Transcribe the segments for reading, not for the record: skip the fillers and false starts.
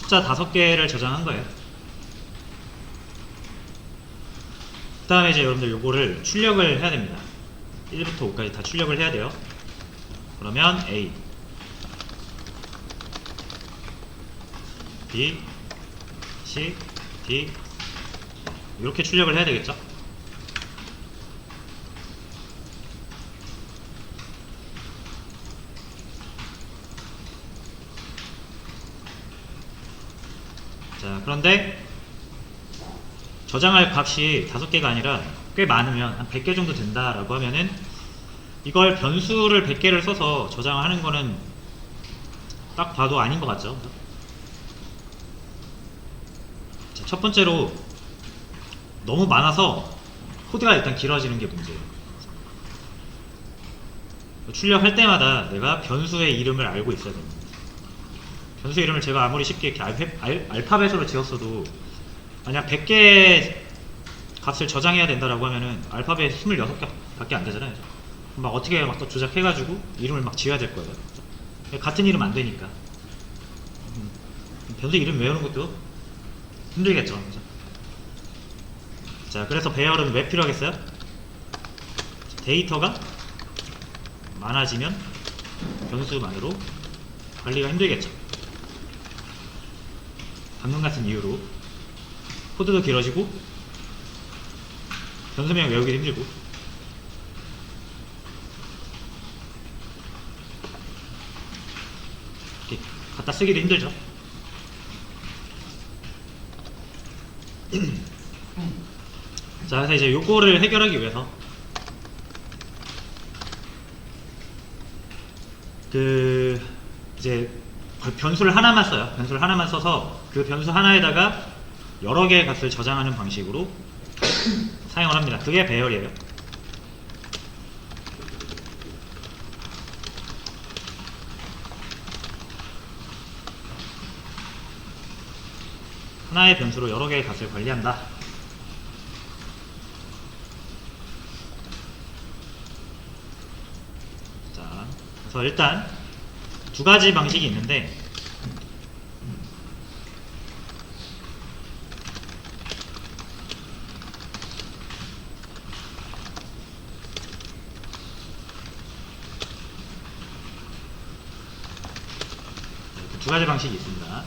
숫자 5개를 저장한 거예요. 그 다음에 이제 여러분들 요거를 출력을 해야 됩니다. 1부터 5까지 다 출력을 해야 돼요. 그러면 A, B, C, D 이렇게 출력을 해야 되겠죠? 자, 그런데 저장할 값이 5개가 아니라 꽤 많으면 한 100개 정도 된다라고 하면은 이걸 변수를 100개를 써서 저장하는 거는 딱 봐도 아닌 것 같죠? 자, 첫 번째로 너무 많아서 코드가 일단 길어지는 게 문제예요. 출력할 때마다 내가 변수의 이름을 알고 있어야 됩니다. 변수 이름을 제가 아무리 쉽게 이렇게 알파벳으로 지었어도 만약 100개 값을 저장해야 된다라고 하면은 알파벳 26개 밖에 안 되잖아요. 막 어떻게 막 또 조작해가지고 이름을 막 지어야 될 거예요. 같은 이름 안 되니까. 변수 이름 외우는 것도 힘들겠죠. 그죠? 자, 그래서 배열은 왜 필요하겠어요? 데이터가 많아지면 변수만으로 관리가 힘들겠죠. 방금 같은 이유로 코드도 길어지고 변수명 외우기도 힘들고. 이렇게 갖다 쓰기도 힘들죠. 자, 그래서 이제 요거를 해결하기 위해서 이제 변수를 하나만 써요. 변수를 하나만 써서 그 변수 하나에다가 여러 개의 값을 저장하는 방식으로 사용을 합니다. 그게 배열이에요. 하나의 변수로 여러 개의 값을 관리한다. 자, 그래서 일단 두 가지 방식이 있는데 두 가지 방식이 있습니다.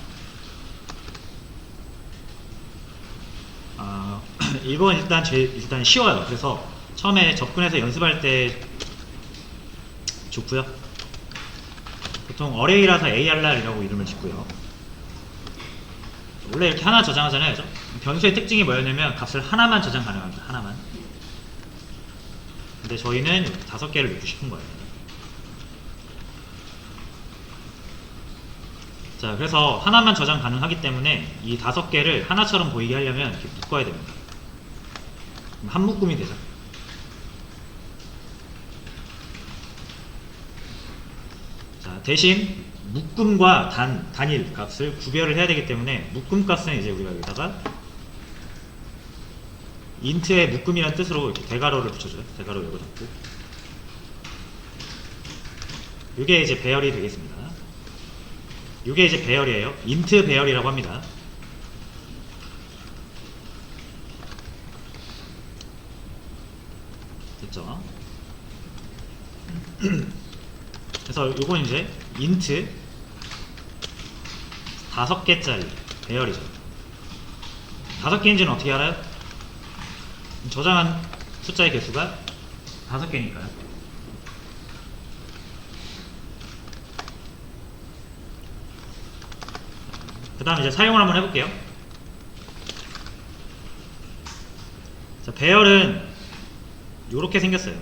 1번 일단 쉬워요. 그래서 처음에 접근해서 연습할 때 좋고요. 보통 어레이라서 ARR이라고 이름을 짓고요. 원래 이렇게 하나 저장하잖아요. 그죠? 변수의 특징이 뭐였냐면 값을 하나만 저장 가능합니다. 하나만. 근데 저희는 5개를 넣고 싶은 거예요. 자, 그래서 하나만 저장 가능하기 때문에 이 5개를 하나처럼 보이게 하려면 이렇게 묶어야 됩니다. 한 묶음이 되죠. 자, 대신 묶음과 단일 값을 구별을 해야 되기 때문에 묶음 값은 이제 우리가 여기다가 int의 묶음이라는 뜻으로 이렇게 대괄호를 붙여줘요. 대괄호 열고 닫고. 이게 이제 배열이 되겠습니다. 이게 이제 배열이에요. int 배열이라고 합니다. 됐죠? 그래서 이건 이제 int 5개짜리 배열이죠. 5개인지는 어떻게 알아요? 저장한 숫자의 개수가 5개니까요. 그 다음 이제 사용을 한번 해볼게요. 자, 배열은 요렇게 생겼어요.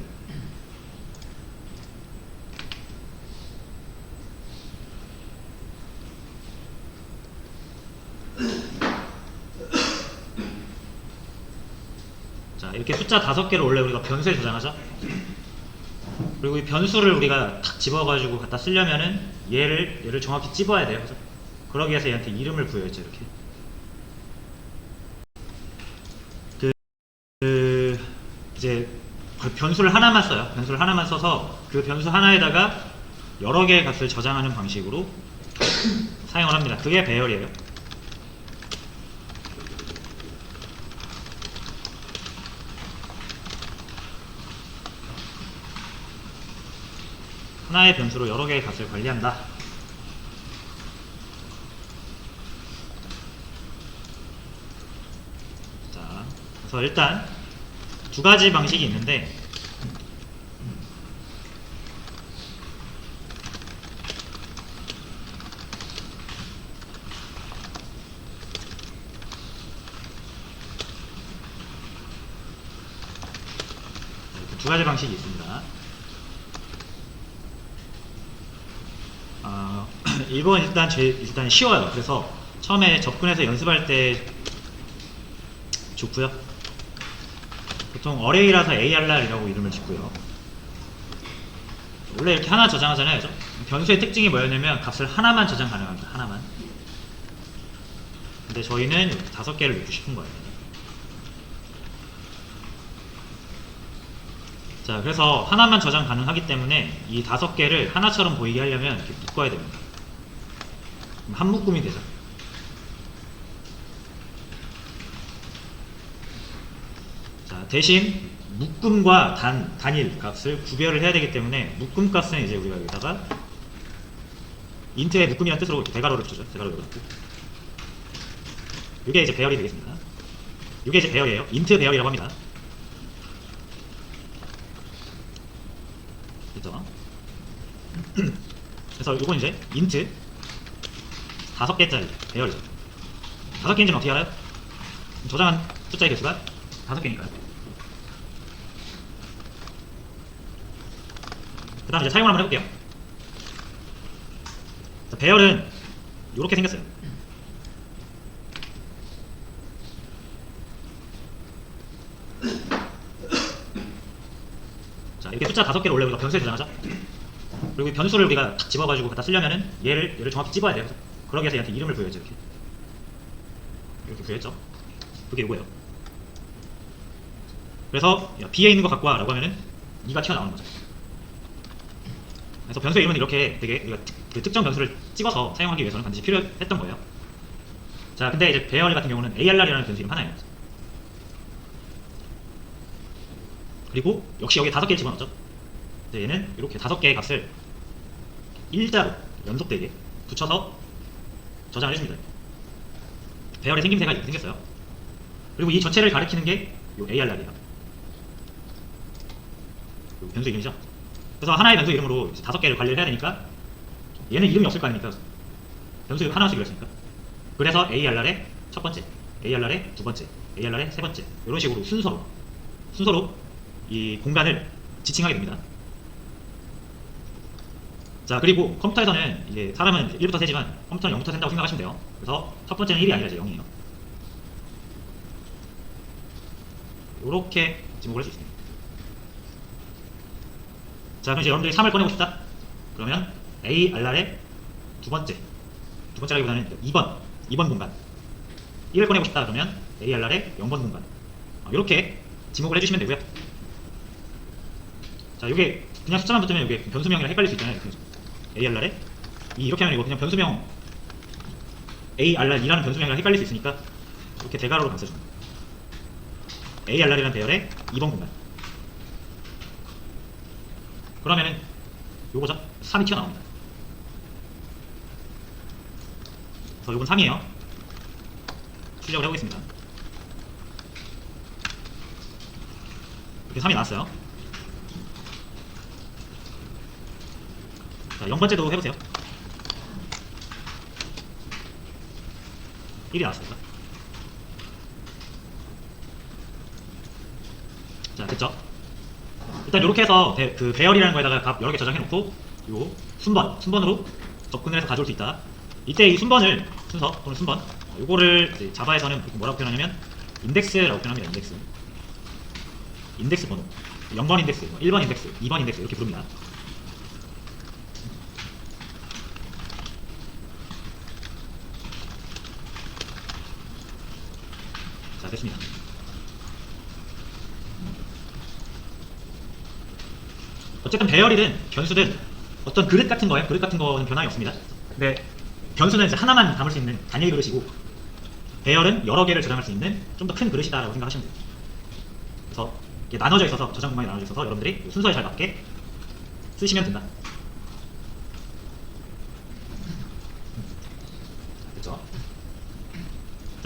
자, 이렇게 숫자 5개를 원래 우리가 변수에 저장하죠. 그리고 이 변수를 우리가 탁 집어가지고 갖다 쓰려면은 얘를 정확히 찝어야 돼요. 그죠? 그러기 위해서 얘한테 이름을 부여했죠. 이렇게. 이제 변수를 하나만 써요. 변수를 하나만 써서 그 변수 하나에다가 여러 개의 값을 저장하는 방식으로 사용을 합니다. 그게 배열이에요. 하나의 변수로 여러 개의 값을 관리한다. 자, 그래서 일단 두 가지 방식이 있는데 두 가지 방식이 있습니다. 1번 일단 쉬워요. 그래서 처음에 접근해서 연습할 때 좋고요. 보통 어레이라서 ARR이라고 이름을 짓고요. 원래 이렇게 하나 저장하잖아요. 그죠? 변수의 특징이 뭐였냐면 값을 하나만 저장 가능합니다. 하나만. 근데 저희는 이렇게 5개를 넣고 싶은 거예요. 자, 그래서 하나만 저장 가능하기 때문에 이 5개를 하나처럼 보이게 하려면 이렇게 묶어야 됩니다. 그럼 한 묶음이 되죠. 자, 대신 묶음과 단일 값을 구별을 해야 되기 때문에 묶음 값은 이제 우리가 여기다가 인트의 묶음이라는 뜻으로 대괄호를 붙여줘. 대괄호 열어놓고 이게 이제 배열이 되겠습니다. 이게 이제 배열이에요. 인트 배열이라고 합니다. 됐죠? 그래서 이건 이제 인트 5개짜리 배열이죠. 5개인지는 어떻게 알아요? 저장한 숫자의 개수가 5개니까요. 그 다음 이제 사용을 한번 해볼게요. 자, 배열은 이렇게 생겼어요. 자, 이렇게 숫자 5개를 원래 우리가 변수에 저장하죠. 그리고 변수를 우리가 탁 집어가지고 갖다 쓰려면은 얘를 정확히 집어야 돼요. 그러기 위해서 얘한테 이름을 부여했죠. 이렇게 부여했죠. 그게 이거예요. 그래서 B에 있는 거 갖고 와 라고 하면은 2가 튀어나오는 거죠. 그래서 변수의 이름은 이렇게 되게 우리가 그 특정 변수를 찍어서 사용하기 위해서는 반드시 필요했던 거예요. 자, 근데 이제 배열 같은 경우는 ARR이라는 변수 이름 하나예요. 그리고 역시 여기에 5개를 집어넣었죠. 얘는 이렇게 5개의 값을 일자로 연속되게 붙여서 저장을 해줍니다. 배열의 생김새가 이렇게 생겼어요. 그리고 이 전체를 가리키는 게 이 ARR이에요. 변수 이름이죠. 그래서 하나의 변수 이름으로 5개를 관리를 해야 되니까 얘는 이름이 없을 거 아닙니까? 변수 이름 하나씩 이랬으니까. 그래서 ARR의 첫 번째, ARR의 두 번째, ARR의 세 번째 이런 식으로 순서로 이 공간을 지칭하게 됩니다. 자, 그리고 컴퓨터에서는 이제 사람은 1부터 세지만 컴퓨터는 0부터 센다고 생각하시면 돼요. 그래서 첫 번째는 1이 아니라 이제 0이에요. 이렇게 지목을 할 수 있습니다. 자, 그럼 이제 여러분들이 3을 꺼내고 싶다? 그러면 ARR의 두 번째라기보다는 2번 공간. 1을 꺼내고 싶다 그러면 ARR의 0번 공간. 이렇게 지목을 해주시면 되고요. 자, 이게 그냥 숫자만 붙으면 이게 변수명이랑 헷갈릴 수 있잖아요. 이렇게 ARR에 이렇게 하면 이거 그냥 변수명 ARR이라는 변수명이랑 헷갈릴 수 있으니까 이렇게 대괄호로 감싸줍니다. ARR이라는 배열의 2번 공간. 그러면은 요거죠? 3이 튀어나옵니다. 그래서 요건 3이에요. 출력을 해보겠습니다. 이렇게 3이 나왔어요. 자, 0번째도 해보세요. 1이 나왔습니다. 자, 됐죠? 일단 이렇게 해서 그 배열이라는 거에다가 값 여러 개 저장해놓고 요 순번으로 접근을 해서 가져올 수 있다. 이때 이 순번을 순서 또는 순번 요거를 자바에서는 뭐라고 표현하냐면 인덱스라고 표현합니다. 인덱스 번호 0번 인덱스, 1번 인덱스, 2번 인덱스 이렇게 부릅니다. 자, 됐습니다. 어쨌든 배열이든 변수든 어떤 그릇 같은 거예요. 그릇 같은 거는 변함이 없습니다. 근데 변수는 이제 하나만 담을 수 있는 단일 그릇이고 배열은 여러 개를 저장할 수 있는 좀 더 큰 그릇이다라고 생각하시면 돼요. 그래서 이게 나눠져 있어서 저장 공간이 나눠져 있어서 여러분들이 순서에 잘 맞게 쓰시면 된다.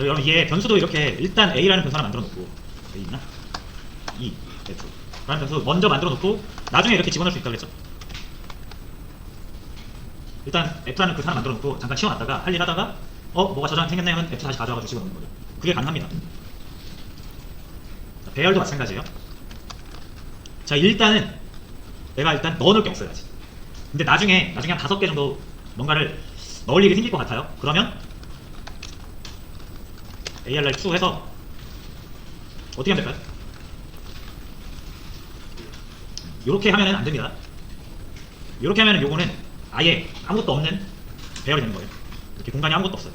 여러분 이게 변수도 이렇게 일단 A라는 변수 하나 만들어 놓고 여기 있나? E, F 라는 변수 먼저 만들어 놓고 나중에 이렇게 집어넣을 수 있다고 그랬죠? 일단 F라는 그 하나 만들어 놓고 잠깐 치워놨다가 할 일 하다가 뭐가 저장 생겼네 하면 F 다시 가져와가지고 집어넣는 거죠. 그게 가능합니다. 자, 배열도 마찬가지예요. 자, 일단은 내가 일단 넣어놓을 게 없어야지. 근데 나중에 한 5개 정도 뭔가를 넣을 일이 생길 것 같아요. 그러면 ARR 추후해서 어떻게 하면 될까요? 이렇게 하면은 안 됩니다. 이렇게 하면은 요거는 아예 아무것도 없는 배열이 되는 거예요. 이렇게 공간이 아무것도 없어요.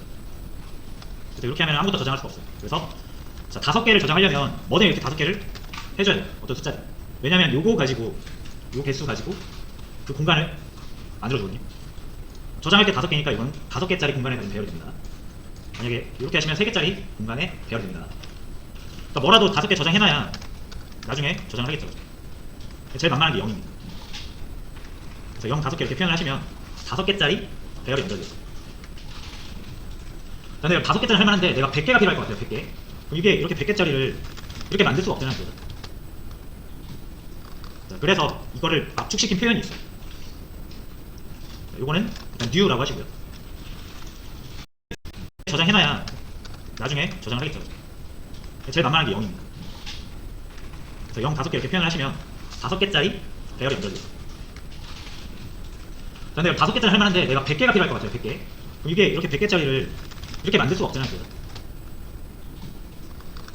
그래서 이렇게 하면 아무것도 저장할 수가 없어요. 그래서 자, 5개를 저장하려면 뭐든 이렇게 5개를 해줘야 돼요. 어떤 숫자를. 왜냐면 요거 가지고 요 개수 가지고 그 공간을 만들어주거든요. 저장할 게 5개니까 이건 5개짜리 공간에 배열이 됩니다. 만약에 이렇게 하시면 3개짜리 공간에 배열이 됩니다. 그러니까 뭐라도 5개 저장해놔야 나중에 저장을 하겠죠. 제일 만만한 게 0입니다. 그래서 0 5개 이렇게 표현을 하시면 5개짜리 배열이 만들어져요. 근데 5개짜리 할 만한데 내가 100개가 필요할 것 같아요. 100개. 그럼 이게 이렇게 100개짜리를 이렇게 만들 수가 없잖아요. 자, 그래서 이거를 압축시킨 표현이 있어요. 요거는 일단 new라고 하시고요. 저장해놔야 나중에 저장을 하겠죠. 제일 만만한 게 0입니다. 그래서 0 5개 이렇게 표현을 하시면 5개짜리 배열이 만들어져요. 근데 5개짜리 할 만한데 내가 100개가 필요할 것 같아요. 100개. 그럼 이게 이렇게 100개짜리를 이렇게 만들 수가 없잖아요.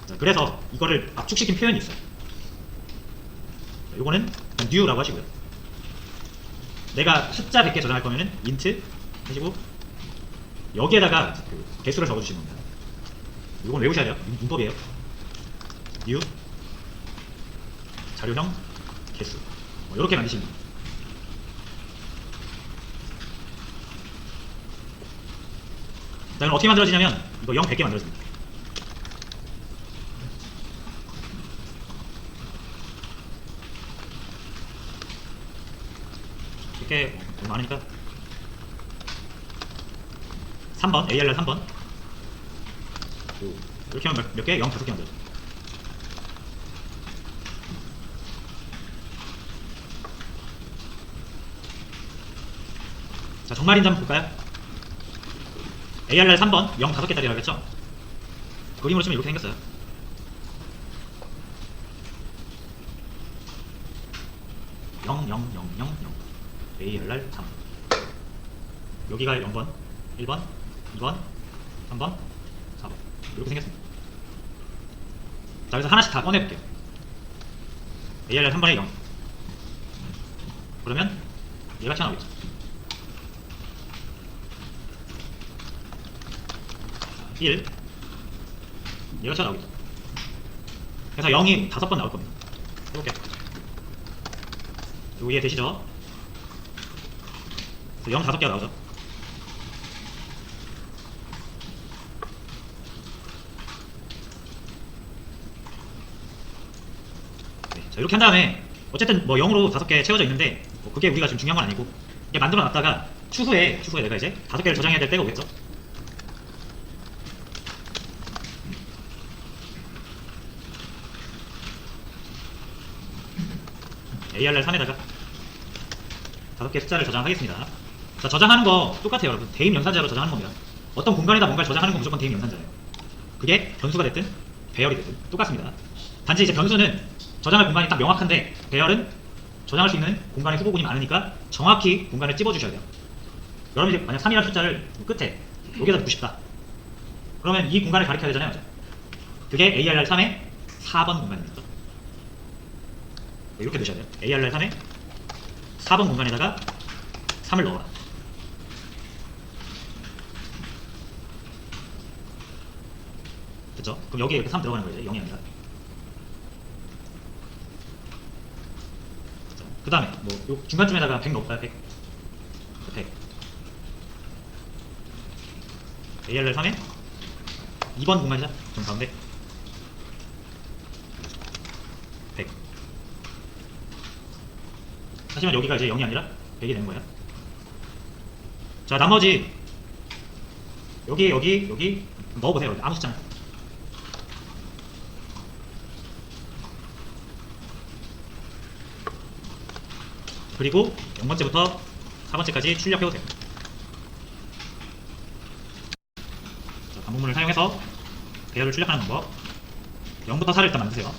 자, 그래서 이거를 압축시킨 표현이 있어요. 요거는 new라고 하시고요. 내가 숫자 100개 저장할 거면은 int 하시고 여기에다가 그 개수를 적어주시면 됩니다. 이건 외우셔야 돼요. 문법이에요. new 자료형 개수 이렇게 만드시면 됩니다. 자, 그럼 어떻게 만들어지냐면 이거 0 100개 만들어집니다. 이렇게 너무 많으니까 3번 ARR 3번 이렇게 하면 몇 개? 0 5개 만들어져. 자, 정말인지 한번 볼까요? ARR 3번 0 5개짜리라고 했죠? 그림으로 치면 이렇게 생겼어요. ARR 3 여기가 0번 1번 2번 3번 4번 이렇게 생겼습니다. 자, 그래서 하나씩 다 꺼내볼게요. ARR 3번에 0 그러면 얘가 튀어나오겠죠. 1 얘가 튀어나오겠죠. 그래서 0이 5번 나올 겁니다. 해볼게요. 여기 이해되시죠? 0 5개가 나오죠. 네, 자, 이렇게 한 다음에 어쨌든 뭐 0으로 5개 채워져 있는데 뭐 그게 우리가 지금 중요한 건 아니고 이게 만들어 놨다가 추후에 내가 이제 5개를 저장해야 될 때가 오겠죠. ARR 3에다가 5개 숫자를 저장하겠습니다. 자, 저장하는 거 똑같아요, 여러분. 대입 연산자로 저장하는 겁니다. 어떤 공간에다 뭔가를 저장하는 건 무조건 대입 연산자예요. 그게 변수가 됐든 배열이 됐든 똑같습니다. 단지 이제 변수는 저장할 공간이 딱 명확한데 배열은 저장할 수 있는 공간의 후보군이 많으니까 정확히 공간을 찝어주셔야 돼요. 여러분이 만약 3이라는 숫자를 끝에 여기다 넣고 싶다. 그러면 이 공간을 가리켜야 되잖아요. 그게 ARR 3의 4번 공간입니다. 이렇게 넣으셔야 돼요. ARR 3의 4번 공간에다가 3을 넣어라. 됐죠? 그럼 여기에 이렇게 3 들어가는 거예요. 0이 아니라. 그 다음에 뭐 중간쯤에다가 100 넣을까요? 100. 100. ARR 3의 2번 공간이죠? 좀 가운데 100. 하지만 여기가 이제 0이 아니라 100이 되는 거예요. 자, 나머지 여기 넣어보세요. 여기 아무 숫자나. 그리고 0번째부터 4번째까지 출력해보세요. 자, 반복문을 사용해서 배열을 출력하는 방법. 0부터 4를 일단 만드세요.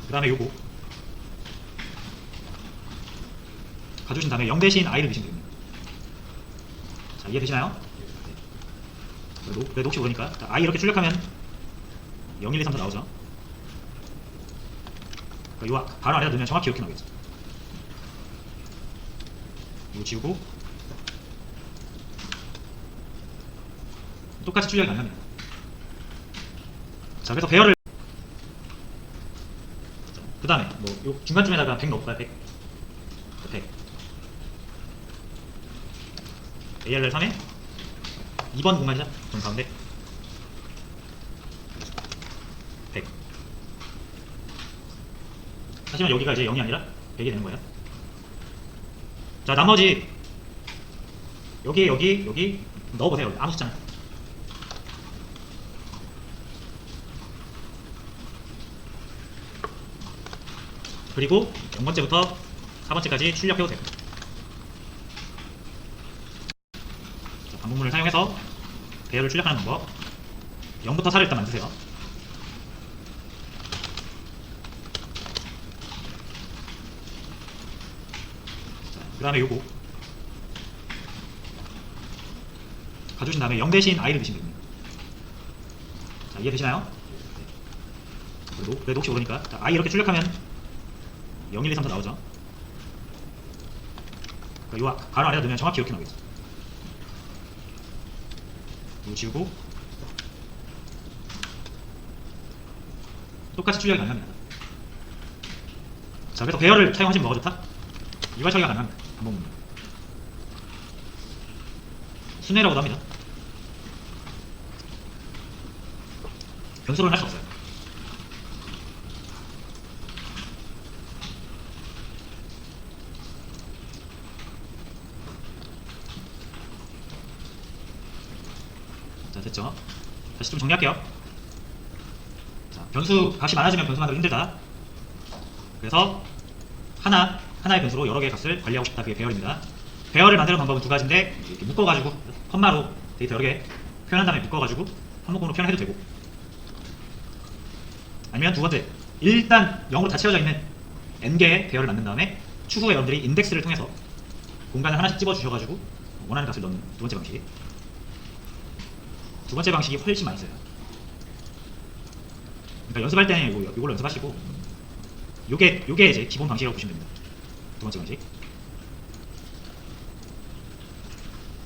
그 다음에 요거 가져오신 다음에 0 대신 i를 넣으시면 됩니다. 자, 이해되시나요? 그래도 혹시 모르니까 자, i 이렇게 출력하면 0, 1, 2, 3, 4 나오죠. 이거 바로 안에다 넣으면 정확히 이렇게 나오겠죠. 이거 지우고 똑같이 출력이 가능합니다. 자, 그래서 배열을 그 다음에 요 중간쯤에다가 100 넣어볼까요? 100 ARL 3에 2번 공간이죠? 전 가운데 100 하지만 여기가 이제 0이 아니라 100이 되는 거예요. 자, 나머지 여기 넣어보세요. 아무 숫자나. 그리고 0번째부터 4번째까지 출력해보세요. 자, 반복문을 사용해서 배열을 출력하는 방법. 0부터 4를 일단 만드세요. 그 다음에 요거 가져오신 다음에 0 대신 i를 넣으시면 됩니다. 자, 이해되시나요? 그래도 혹시 모르니까 자, i 이렇게 출력하면 0, 1, 2, 3, 4 나오죠. 이거 가로 안에다 넣으면 정확히 이렇게 나오겠죠. 이거 지우고 똑같이 출력이 가능합니다. 자, 그래서 배열을 사용하시면 뭐가 좋다? 이괄 처리가 가능합니다. 반복문 순회라고도 합니다. 변수로는 할 수 없어요. 자, 됐죠? 다시 좀 정리할게요. 자, 변수 값이 많아지면 변수 만들기 힘들다. 그래서 하나의 변수로 여러 개의 값을 관리하고 싶다. 그게 배열입니다. 배열을 만드는 방법은 두 가지인데 이렇게 묶어가지고 컴마로 데이터 여러 개 표현한 다음에 묶어가지고 한묶음으로 표현해도 되고, 아니면 두 번째, 일단 0으로 다 채워져 있는 n개의 배열을 만든 다음에 추후에 여러분들이 인덱스를 통해서 공간을 하나씩 집어주셔가지고 원하는 값을 넣는 두 번째 방식. 두 번째 방식이 훨씬 많이 써요. 그러니까 연습할 때는 이걸로 연습하시고, 요게 이제 기본 방식이라고 보시면 됩니다. 두 번째 방식.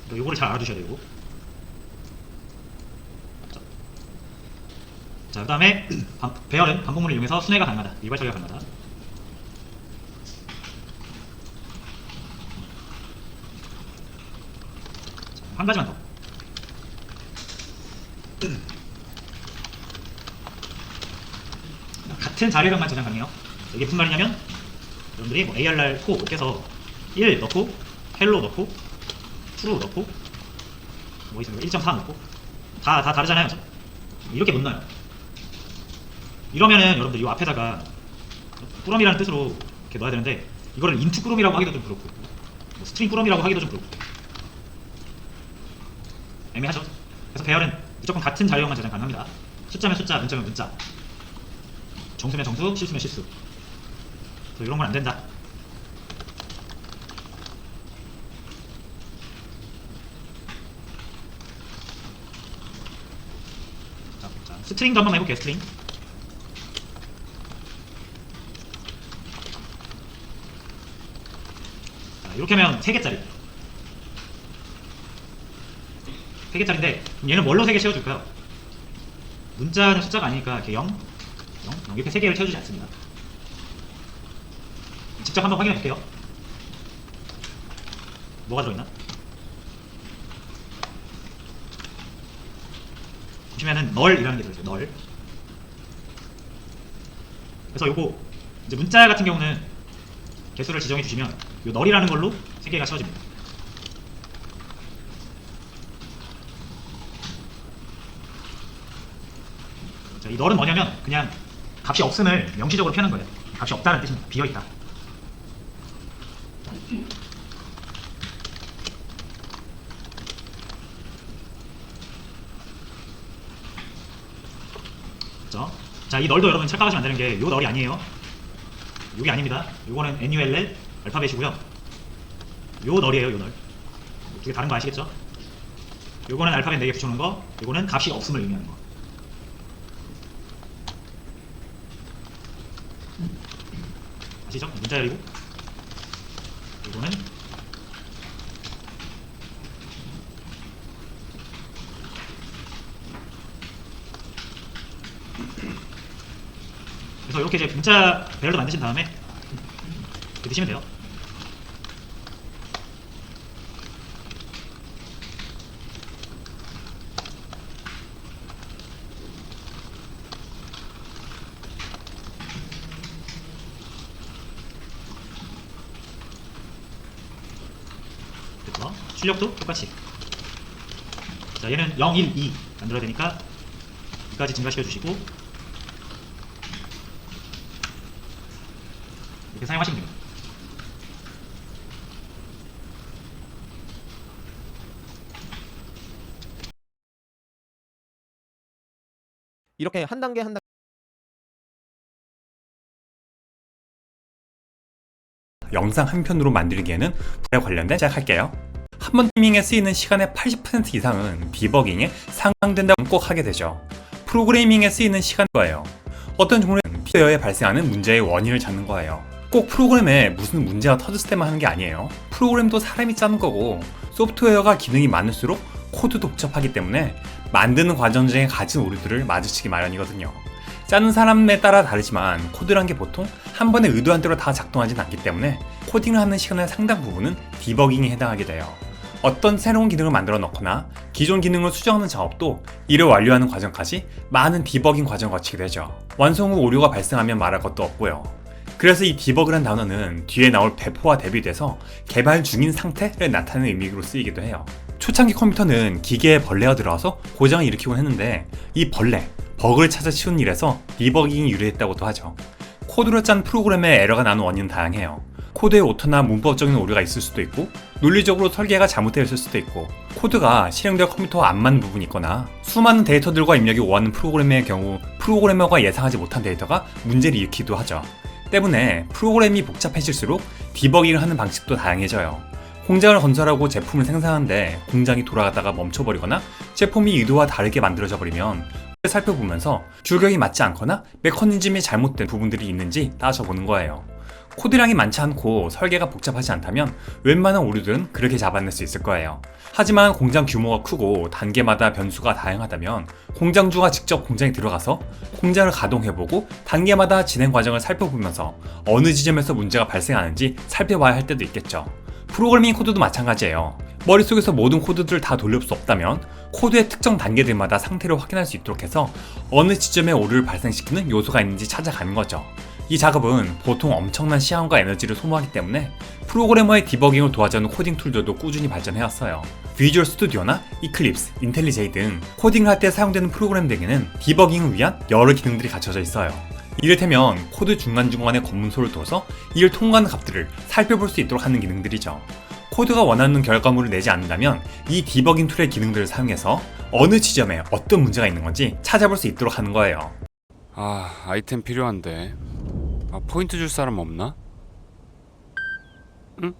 그러니까 요거를 잘 알아두셔야 되고. 자, 그 다음에 배열은 반복문을 이용해서 순회가 가능하다. 일괄 처리가 가능하다. 자, 한 가지만 더. 같은 자료량만 저장 가능해요. 이게 무슨 말이냐면 여러분들이 뭐 ARR 코 께서 1 넣고 헬로 넣고 true 넣고 뭐 있습니까? 1.4 넣고 다 다르잖아요. 이렇게 못 넣어요. 이러면은 여러분들 이 앞에다가 꾸러미라는 뜻으로 이렇게 넣어야 되는데, 이거를 인투 꾸러미라고 하기도 좀 그렇고 뭐 스트링 꾸러미라고 하기도 좀 그렇고 애매하죠. 그래서 배열은 무조건 같은 자료형만 저장 가능합니다. 숫자면 숫자, 문자면 문자, 정수면 정수, 실수면 실수. 그래서 이런 건 안 된다. 자, 스트링도 한번 해볼게요. 스트링. 자, 이렇게 하면 3개짜리. 3개짜리인데 얘는 뭘로 3개 채워줄까요? 문자는 숫자가 아니니까 이렇게 0, 0 이렇게 3개를 채워주지 않습니다. 직접 한번 확인해 볼게요. 뭐가 들어있나? 보시면은 널이라는 게 들어있어요. 널. 그래서 요거 이제 문자 같은 경우는 개수를 지정해 주시면 요 널이라는 걸로 3개가 채워집니다. 자, 이 널은 뭐냐면 그냥 값이 없음을 명시적으로 표현한 거예요. 값이 없다는 뜻입니다. 비어있다. 그렇죠? 자, 이 널도 여러분 착각하시면 안 되는 게 요 널이 아니에요. 요게 아닙니다. 요거는 NULL 알파벳이고요. 요 널이에요, 요 널. 두 개 다른 거 아시겠죠? 요거는 알파벳 4개 붙여놓은 거, 요거는 값이 없음을 의미하는 거. 아시죠? 문자 열리고, 요거는 그래서 이렇게 이제 문자 배열도 만드신 다음에 이렇게 드시면 돼요. 그래서 출력도 똑같이. 자, 얘는 0, 1, 2 만들어야 되니까 2까지 증가시켜 주시고 이렇게 사용하시면 됩니다. 이렇게 한 단계 한 단계 영상 한 편으로 만들기에는 불에 관련된 시작할게요. 한 번 타이밍에 쓰이는 시간의 80% 이상은 디버깅에 상당된다고 꼭 하게 되죠. 프로그래밍에 쓰이는 시간 거예요. 어떤 종류는 소프트웨어에 발생하는 문제의 원인을 찾는 거예요. 꼭 프로그램에 무슨 문제가 터졌을 때만 하는 게 아니에요. 프로그램도 사람이 짜는 거고 소프트웨어가 기능이 많을수록 코드도 복잡하기 때문에 만드는 과정 중에 가진 오류들을 마주치기 마련이거든요. 짜는 사람에 따라 다르지만 코드란 게 보통 한 번에 의도한 대로 다 작동하진 않기 때문에 코딩을 하는 시간의 상당 부분은 디버깅에 해당하게 돼요. 어떤 새로운 기능을 만들어 넣거나 기존 기능을 수정하는 작업도 이를 완료하는 과정까지 많은 디버깅 과정을 거치게 되죠. 완성 후 오류가 발생하면 말할 것도 없고요. 그래서 이 디버그란 단어는 뒤에 나올 배포와 대비돼서 개발 중인 상태를 나타내는 의미로 쓰이기도 해요. 초창기 컴퓨터는 기계에 벌레가 들어와서 고장을 일으키곤 했는데 이 벌레, 버그를 찾아 치우는 일에서 디버깅이 유래했다고도 하죠. 코드로 짠 프로그램에 에러가 나는 원인은 다양해요. 코드에 오타나 문법적인 오류가 있을 수도 있고 논리적으로 설계가 잘못되어 있을 수도 있고 코드가 실행될 컴퓨터와 안 맞는 부분이 있거나 수많은 데이터들과 입력이 오가는 프로그램의 경우 프로그래머가 예상하지 못한 데이터가 문제를 일으키기도 하죠. 때문에 프로그램이 복잡해질수록 디버깅을 하는 방식도 다양해져요. 공장을 건설하고 제품을 생산하는데 공장이 돌아가다가 멈춰버리거나 제품이 의도와 다르게 만들어져 버리면 살펴보면서 규격이 맞지 않거나 메커니즘이 잘못된 부분들이 있는지 따져보는 거예요. 코드량이 많지 않고 설계가 복잡하지 않다면 웬만한 오류들은 그렇게 잡아낼 수 있을 거예요. 하지만 공장 규모가 크고 단계마다 변수가 다양하다면 공장주가 직접 공장에 들어가서 공장을 가동해보고 단계마다 진행 과정을 살펴보면서 어느 지점에서 문제가 발생하는지 살펴봐야 할 때도 있겠죠. 프로그래밍 코드도 마찬가지예요. 머릿속에서 모든 코드들을 다 돌릴 수 없다면 코드의 특정 단계들마다 상태를 확인할 수 있도록 해서 어느 지점에 오류를 발생시키는 요소가 있는지 찾아가는 거죠. 이 작업은 보통 엄청난 시간과 에너지를 소모하기 때문에 프로그래머의 디버깅을 도와주는 코딩 툴들도 꾸준히 발전해왔어요. 비주얼 스튜디오나 이클립스, 인텔리제이 등 코딩을 할 때 사용되는 프로그램들에게는 디버깅을 위한 여러 기능들이 갖춰져 있어요. 이를테면 코드 중간중간에 검문소를 둬서 이를 통과하는 값들을 살펴볼 수 있도록 하는 기능들이죠. 코드가 원하는 결과물을 내지 않는다면 이 디버깅 툴의 기능들을 사용해서 어느 지점에 어떤 문제가 있는 건지 찾아볼 수 있도록 하는 거예요. 아이템 필요한데. 포인트 줄 사람 없나? 응?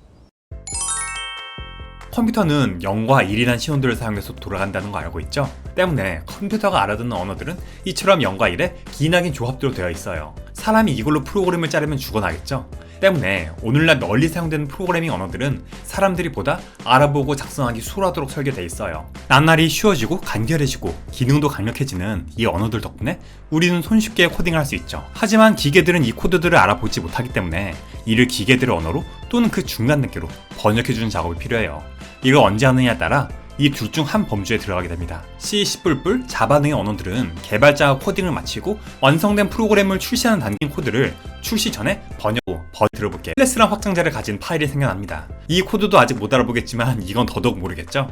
컴퓨터는 0과 1이라는 신호들을 사용해서 돌아간다는 거 알고 있죠? 때문에 컴퓨터가 알아듣는 언어들은 이처럼 0과 1의 기나긴 조합대로 되어 있어요. 사람이 이걸로 프로그램을 짜려면 죽어나겠죠? 때문에 오늘날 널리 사용되는 프로그래밍 언어들은 사람들이 보다 알아보고 작성하기 수월하도록 설계되어 있어요. 나날이 쉬워지고 간결해지고 기능도 강력해지는 이 언어들 덕분에 우리는 손쉽게 코딩을 할 수 있죠. 하지만 기계들은 이 코드들을 알아보지 못하기 때문에 이를 기계들의 언어로 또는 그 중간 단계로 번역해주는 작업이 필요해요. 이걸 언제 하느냐에 따라 이 둘 중 한 범주에 들어가게 됩니다. C, C++, 자바 등의 언어들은 개발자가 코딩을 마치고 완성된 프로그램을 출시하는 단계인 코드를 출시 전에 들어볼게 클래스란 확장자를 가진 파일이 생겨납니다. 이 코드도 아직 못 알아보겠지만 이건 더더욱 모르겠죠?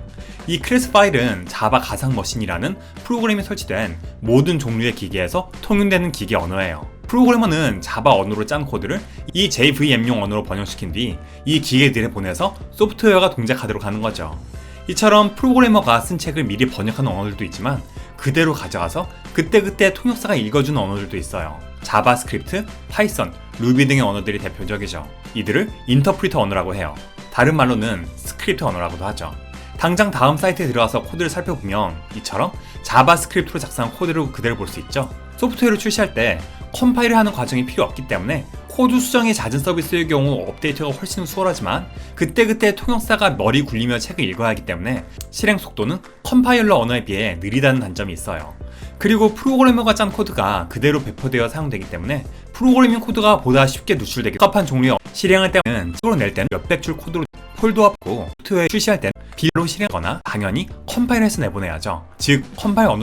이 클래스 파일은 자바 가상 머신이라는 프로그램이 설치된 모든 종류의 기계에서 통용되는 기계 언어예요. 프로그래머는 자바 언어로 짠 코드를 이 JVM용 언어로 번역시킨 뒤 이 기계들에 보내서 소프트웨어가 동작하도록 하는 거죠. 이처럼 프로그래머가 쓴 책을 미리 번역하는 언어들도 있지만 그대로 가져가서 그때그때 통역사가 읽어주는 언어들도 있어요. 자바스크립트, 파이썬, 루비 등의 언어들이 대표적이죠. 이들을 인터프리터 언어라고 해요. 다른 말로는 스크립트 언어라고도 하죠. 당장 다음 사이트에 들어가서 코드를 살펴보면 이처럼 자바스크립트로 작성한 코드를 그대로 볼 수 있죠. 소프트웨어를 출시할 때 컴파일을 하는 과정이 필요 없기 때문에 코드 수정이 잦은 서비스의 경우 업데이트가 훨씬 수월하지만 그때그때 통역사가 머리 굴리며 책을 읽어야 하기 때문에 실행 속도는 컴파일러 언어에 비해 느리다는 단점이 있어요. 그리고 프로그래머가 짠 코드가 그대로 배포되어 사용되기 때문에 프로그래밍 코드가 보다 쉽게 누출되기 적합한 종류의 실행할 때는 책으로 낼 때는 몇백 줄 코드로 폴드업하고 소프트웨어 출시할 때는 비로 실행하거나 당연히 컴파일해서 내보내야죠. 즉 컴파일 언어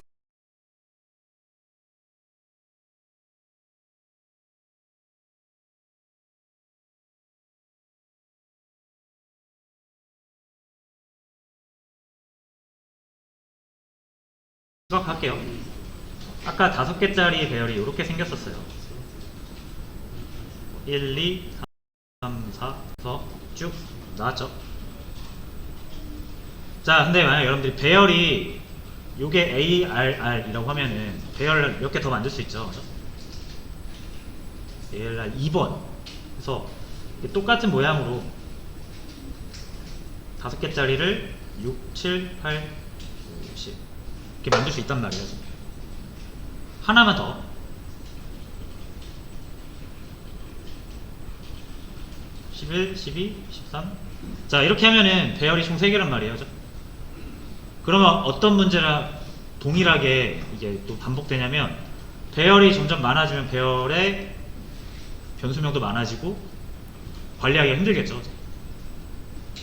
생각할게요. 아까 5개짜리 배열이 이렇게 생겼었어요. 1, 2, 3, 4, 5 쭉 나왔죠. 자, 근데 만약 여러분들이 배열이 요게 ARR이라고 하면은 배열 몇 개 더 만들 수 있죠. ARR 2번. 그래서 똑같은 모양으로 5개짜리를 6, 7, 8, 9, 10 이렇게 만들 수 있단 말이에요. 하나만 더. 11, 12, 13. 자, 이렇게 하면은 배열이 총 3개란 말이에요. 그러면 어떤 문제랑 동일하게 이게 또 반복되냐면 배열이 점점 많아지면 배열의 변수명도 많아지고 관리하기가 힘들겠죠.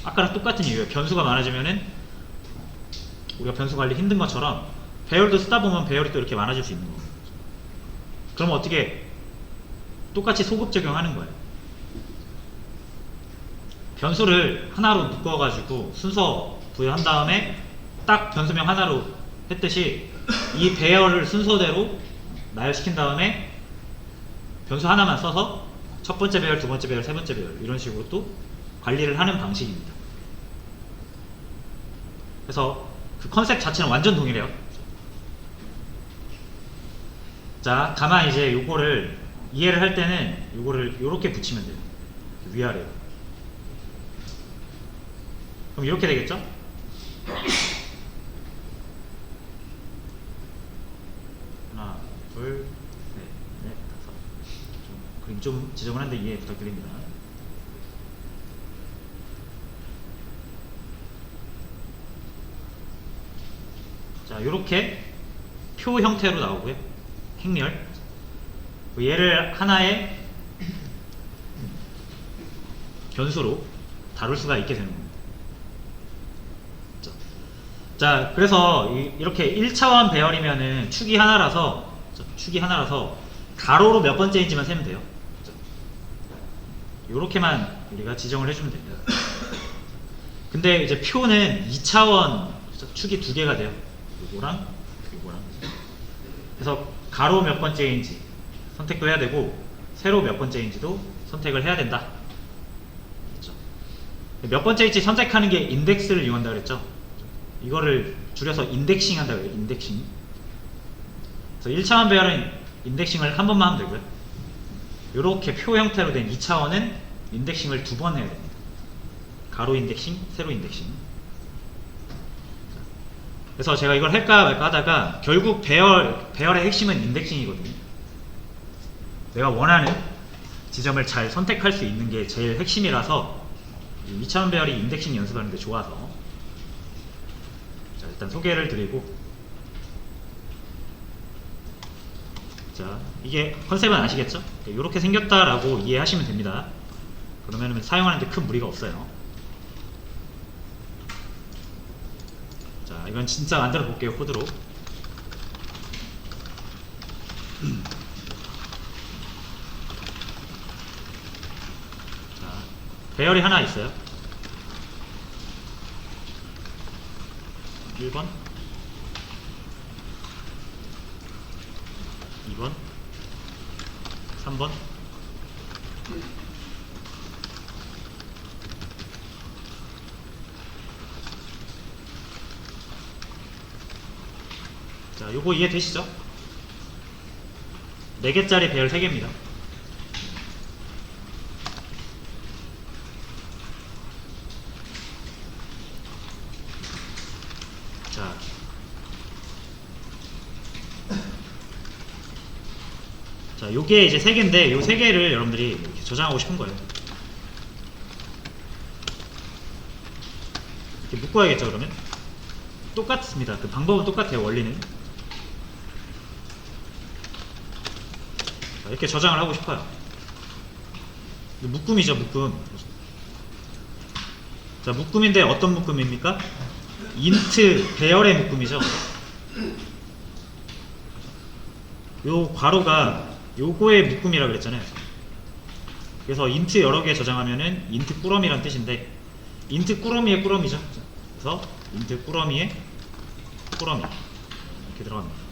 아까랑 똑같은 이유예요. 변수가 많아지면은 우리가 변수 관리 힘든 것처럼 배열도 쓰다 보면 배열이 또 이렇게 많아질 수 있는 거예요. 그러면 어떻게 똑같이 소급 적용하는 거예요. 변수를 하나로 묶어가지고 순서 부여한 다음에 딱 변수명 하나로 했듯이 이 배열을 순서대로 나열시킨 다음에 변수 하나만 써서 첫 번째 배열, 두 번째 배열, 세 번째 배열 이런 식으로 또 관리를 하는 방식입니다. 그래서 그 컨셉 자체는 완전 동일해요. 자, 다만 이제 요거를 이해를 할 때는 요거를 요렇게 붙이면 돼요. 위아래로. 그럼 이렇게 되겠죠? 하나, 둘, 셋, 넷, 다섯. 그림 좀 지저분한데 이해 부탁드립니다. 자, 요렇게 표 형태로 나오고요. 행렬. 얘를 하나의 변수로 다룰 수가 있게 되는 겁니다. 자, 그래서 이렇게 1차원 배열이면은 축이 하나라서 가로로 몇 번째인지만 세면 돼요. 요렇게만 우리가 지정을 해주면 됩니다. 근데 이제 표는 2차원 축이 2개가 돼요. 요거랑 요거랑. 그래서 가로 몇 번째인지 선택도 해야 되고 세로 몇 번째인지도 선택을 해야 된다. 그렇죠? 몇 번째인지 선택하는 게 인덱스를 이용한다 그랬죠. 이거를 줄여서 인덱싱 한다고 해요. 인덱싱. 그래서 1차원 배열은 인덱싱을 한 번만 하면 되고요. 이렇게 표 형태로 된 2차원은 인덱싱을 2번 해야 됩니다. 가로 인덱싱, 세로 인덱싱. 그래서 제가 이걸 할까 말까 하다가 결국 배열의 핵심은 인덱싱이거든요. 내가 원하는 지점을 잘 선택할 수 있는 게 제일 핵심이라서 2차원 배열이 인덱싱 연습하는 데 좋아서. 자, 일단 소개를 드리고, 자, 이게 컨셉은 아시겠죠? 이렇게 생겼다라고 이해하시면 됩니다. 그러면 사용하는데 큰 무리가 없어요. 자, 이건 진짜 만들어 볼게요, 코드로. 자, 배열이 하나 있어요. 1번, 2번, 3번, 자, 요거 이해되시죠? 4개짜리 배열 3개입니다. 자, 요게 이제 3개인데 요 3개를 여러분들이 이렇게 저장하고 싶은 거예요. 이렇게 묶어야겠죠, 그러면? 똑같습니다. 그 방법은 똑같아요, 원리는. 자, 이렇게 저장을 하고 싶어요. 묶음이죠, 묶음. 자, 묶음인데 어떤 묶음입니까? 인트 배열의 묶음이죠. 요 괄호가 요거의 묶음이라 그랬잖아요. 그래서 인트 여러 개 저장하면은 인트 꾸러미란 뜻인데, 인트 꾸러미의 꾸러미죠. 그래서 인트 꾸러미의 꾸러미 이렇게 들어갑니다.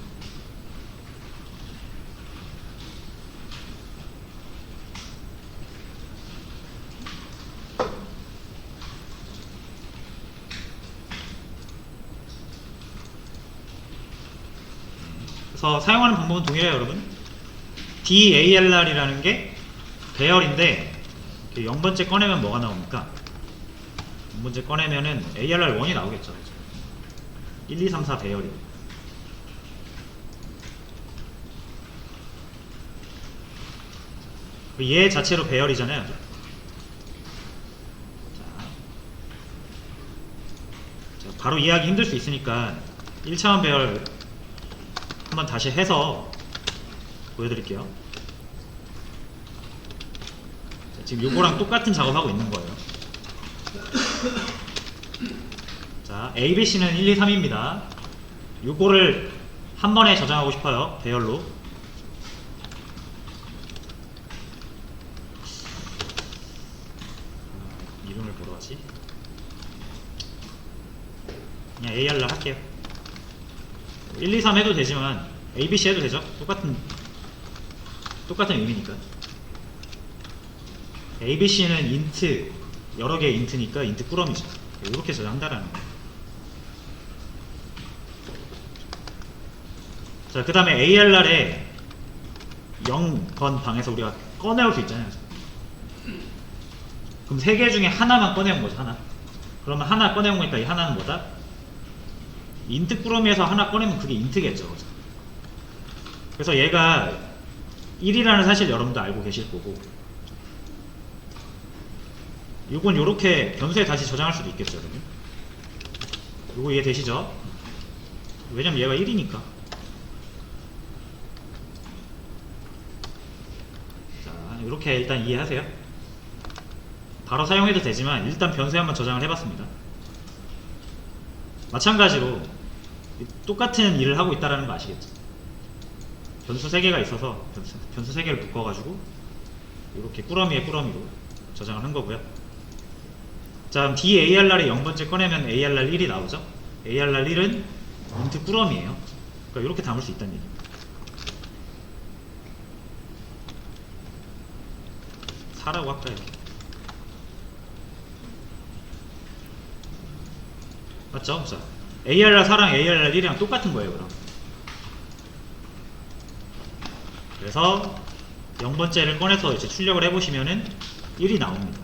그래서 사용하는 방법은 동일해요, 여러분. DALR이라는 게 배열인데 0번째 꺼내면 뭐가 나옵니까? 0번째 꺼내면은 ALR1이 나오겠죠. 1, 2, 3, 4 배열이. 얘 자체로 배열이잖아요. 자, 바로 이해하기 힘들 수 있으니까 1차원 배열 한번 다시 해서 보여드릴게요. 자, 지금 요거랑 똑같은 작업하고 있는 거예요. 자, ABC는 1, 2, 3입니다. 요거를 한 번에 저장하고 싶어요, 배열로. 이름을 뭐로 하지? 그냥 AR로 할게요. 1, 2, 3 해도 되지만 ABC 해도 되죠? 똑같은 의미니까. ABC는 인트, 여러 개의 인트니까 인트 꾸러미죠. 이렇게 저장한다라는 거예요. 자, 그 다음에 ARR에 0번 방에서 우리가 꺼내올 수 있잖아요. 그럼 3개 중에 하나만 꺼내온 거죠, 하나. 그러면 하나 꺼내온 거니까 이 하나는 뭐다? 인트 꾸러미에서 하나 꺼내면 그게 인트겠죠. 그죠? 그래서 얘가 1이라는 사실 여러분도 알고 계실 거고, 요건 요렇게 변수에 다시 저장할 수도 있겠죠, 여러분. 요거 이해되시죠? 왜냐면 얘가 1이니까. 자, 요렇게 일단 이해하세요. 바로 사용해도 되지만 일단 변수에 한번 저장을 해봤습니다. 마찬가지로 똑같은 일을 하고 있다는 거 아시겠죠? 변수 3개가 있어서 변수 3개를 묶어가지고 이렇게 꾸러미에 꾸러미로 저장을 한 거고요. 자, 그럼 DARR에 0번째 꺼내면 ARR 1이 나오죠? ARR 1은 인트 꾸러미예요. 그러니까 이렇게 담을 수 있다는 얘기입니다. 4라고 할까요? 맞죠? 자, ARR 4랑 ARR 1이랑 똑같은 거예요, 그럼. 그래서 0번째를 꺼내서 이제 출력을 해보시면은 1이 나옵니다.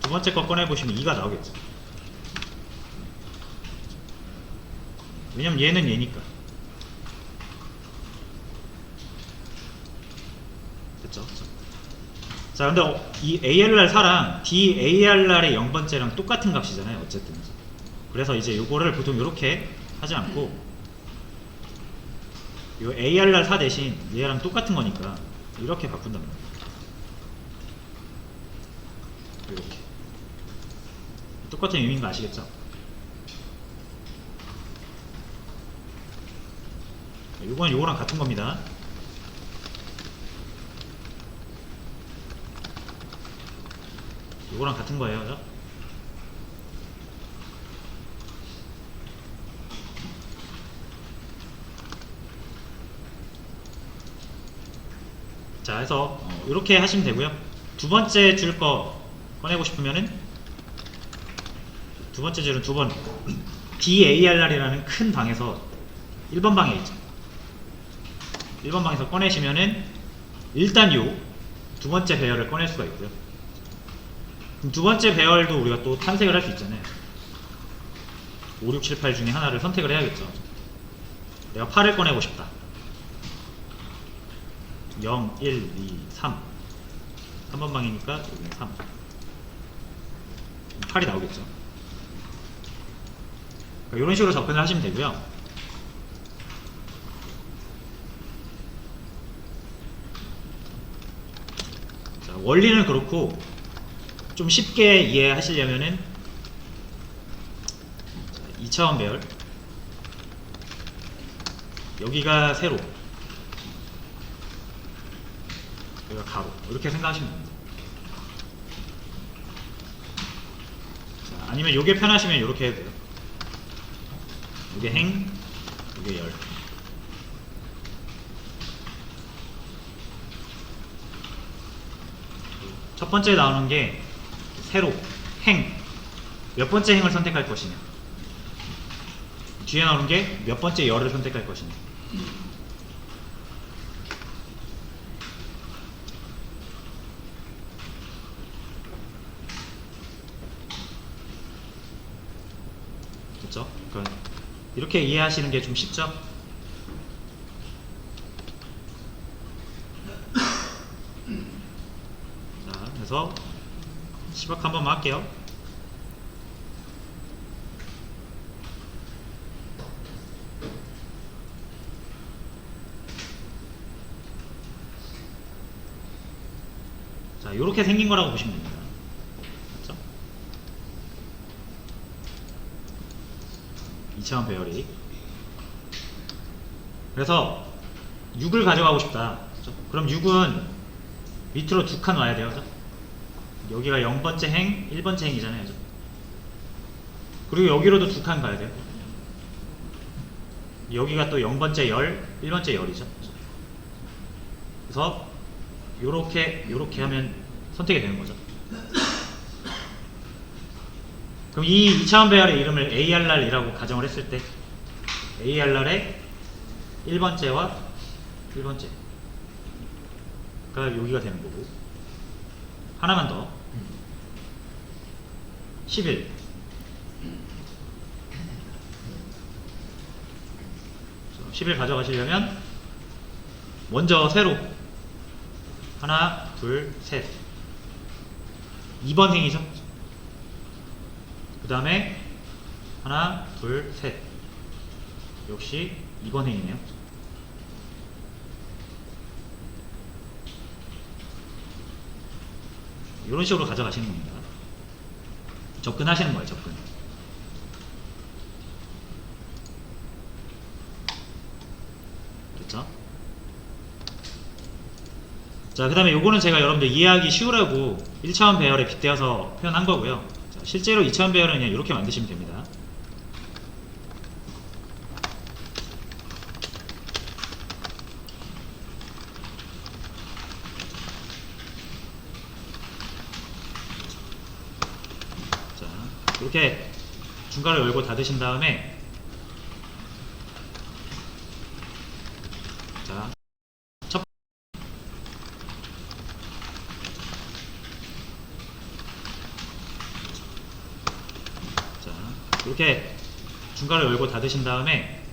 두 번째 거 꺼내보시면 2가 나오겠죠. 왜냐면 얘는 얘니까. 됐죠? 자, 근데 이 ARR 4랑 DARR의 0번째랑 똑같은 값이잖아요, 어쨌든. 그래서 이제 요거를 보통 요렇게 하지 않고 요 ARR 4 대신 얘랑 똑같은 거니까 이렇게 바꾼단 말이에요. 이렇게 똑같은 의미인 거 아시겠죠? 요건 요거랑 같은 겁니다. 요거랑 같은 거예요. 그죠? 자, 해서 이렇게 하시면 되고요. 두 번째 줄 거 꺼내고 싶으면은 두 번째 줄은 두 번 DARR이라는 큰 방에서 1번 방에 있죠. 1번 방에서 꺼내시면은 일단 요 두 번째 배열을 꺼낼 수가 있고요. 그럼 두 번째 배열도 우리가 또 탐색을 할 수 있잖아요. 5, 6, 7, 8 중에 하나를 선택을 해야겠죠. 내가 8을 꺼내고 싶다. 0, 1, 2, 3 3번 방이니까 여기는 3 8이 나오겠죠. 이런 식으로 접근을 하시면 되고요. 자, 원리는 그렇고 좀 쉽게 이해하시려면은 2차원 배열, 여기가 세로, 여기가 가로, 이렇게 생각하시면 됩니다. 자, 아니면 요게 편하시면 이렇게 해도 돼요. 요게 행, 요게 열. 첫 번째 나오는 게 세로, 행, 몇 번째 행을 선택할 것이냐, 뒤에 나오는 게 몇 번째 열을 선택할 것이냐. 됐죠? 그러니까 이렇게 이해하시는 게 좀 쉽죠? 자, 그래서 시박 한 번만 할게요. 자, 요렇게 생긴 거라고 보시면 됩니다. 맞죠? 2차원 배열이. 그래서 6을 가져가고 싶다. 그렇죠? 그럼 6은 밑으로 두 칸 와야 돼요. 그렇죠? 여기가 0번째 행, 1번째 행이잖아요. 그렇죠? 그리고 여기로도 두 칸 가야 돼요. 여기가 또 0번째 열, 1번째 열이죠. 그렇죠? 그래서 요렇게 하면 선택이 되는 거죠. 그럼 이 2차원 배열의 이름을 ARR이라고 가정을 했을 때 ARR의 1번째와 1번째가 여기가 되는 거고, 하나만 더 11, 그래서 11 가져가시려면 먼저 세로 하나, 둘, 셋 2번 행이죠. 그 다음에 하나, 둘, 셋 역시 2번 행이네요. 이런 식으로 가져가시는 겁니다. 접근하시는 거예요. 접근. 됐죠? 자, 그 다음에 요거는 제가 여러분들 이해하기 쉬우라고 1차원 배열에 빗대어서 표현한 거고요. 자, 실제로 2차원 배열은 그냥 이렇게 만드시면 됩니다. 자, 이렇게 중간을 열고 닫으신 다음에, 자, 이렇게 중간을 열고 닫으신 다음에,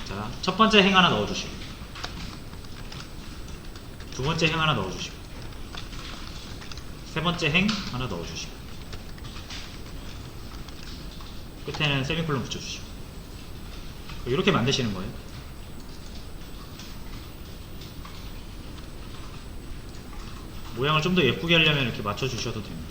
자, 첫 번째 행 하나 넣어주시고, 두 번째 행 하나 넣어주시고, 세 번째 행 하나 넣어주시고, 끝에는 세미콜론 붙여주시고, 이렇게 만드시는 거예요. 모양을 좀 더 예쁘게 하려면 이렇게 맞춰주셔도 됩니다.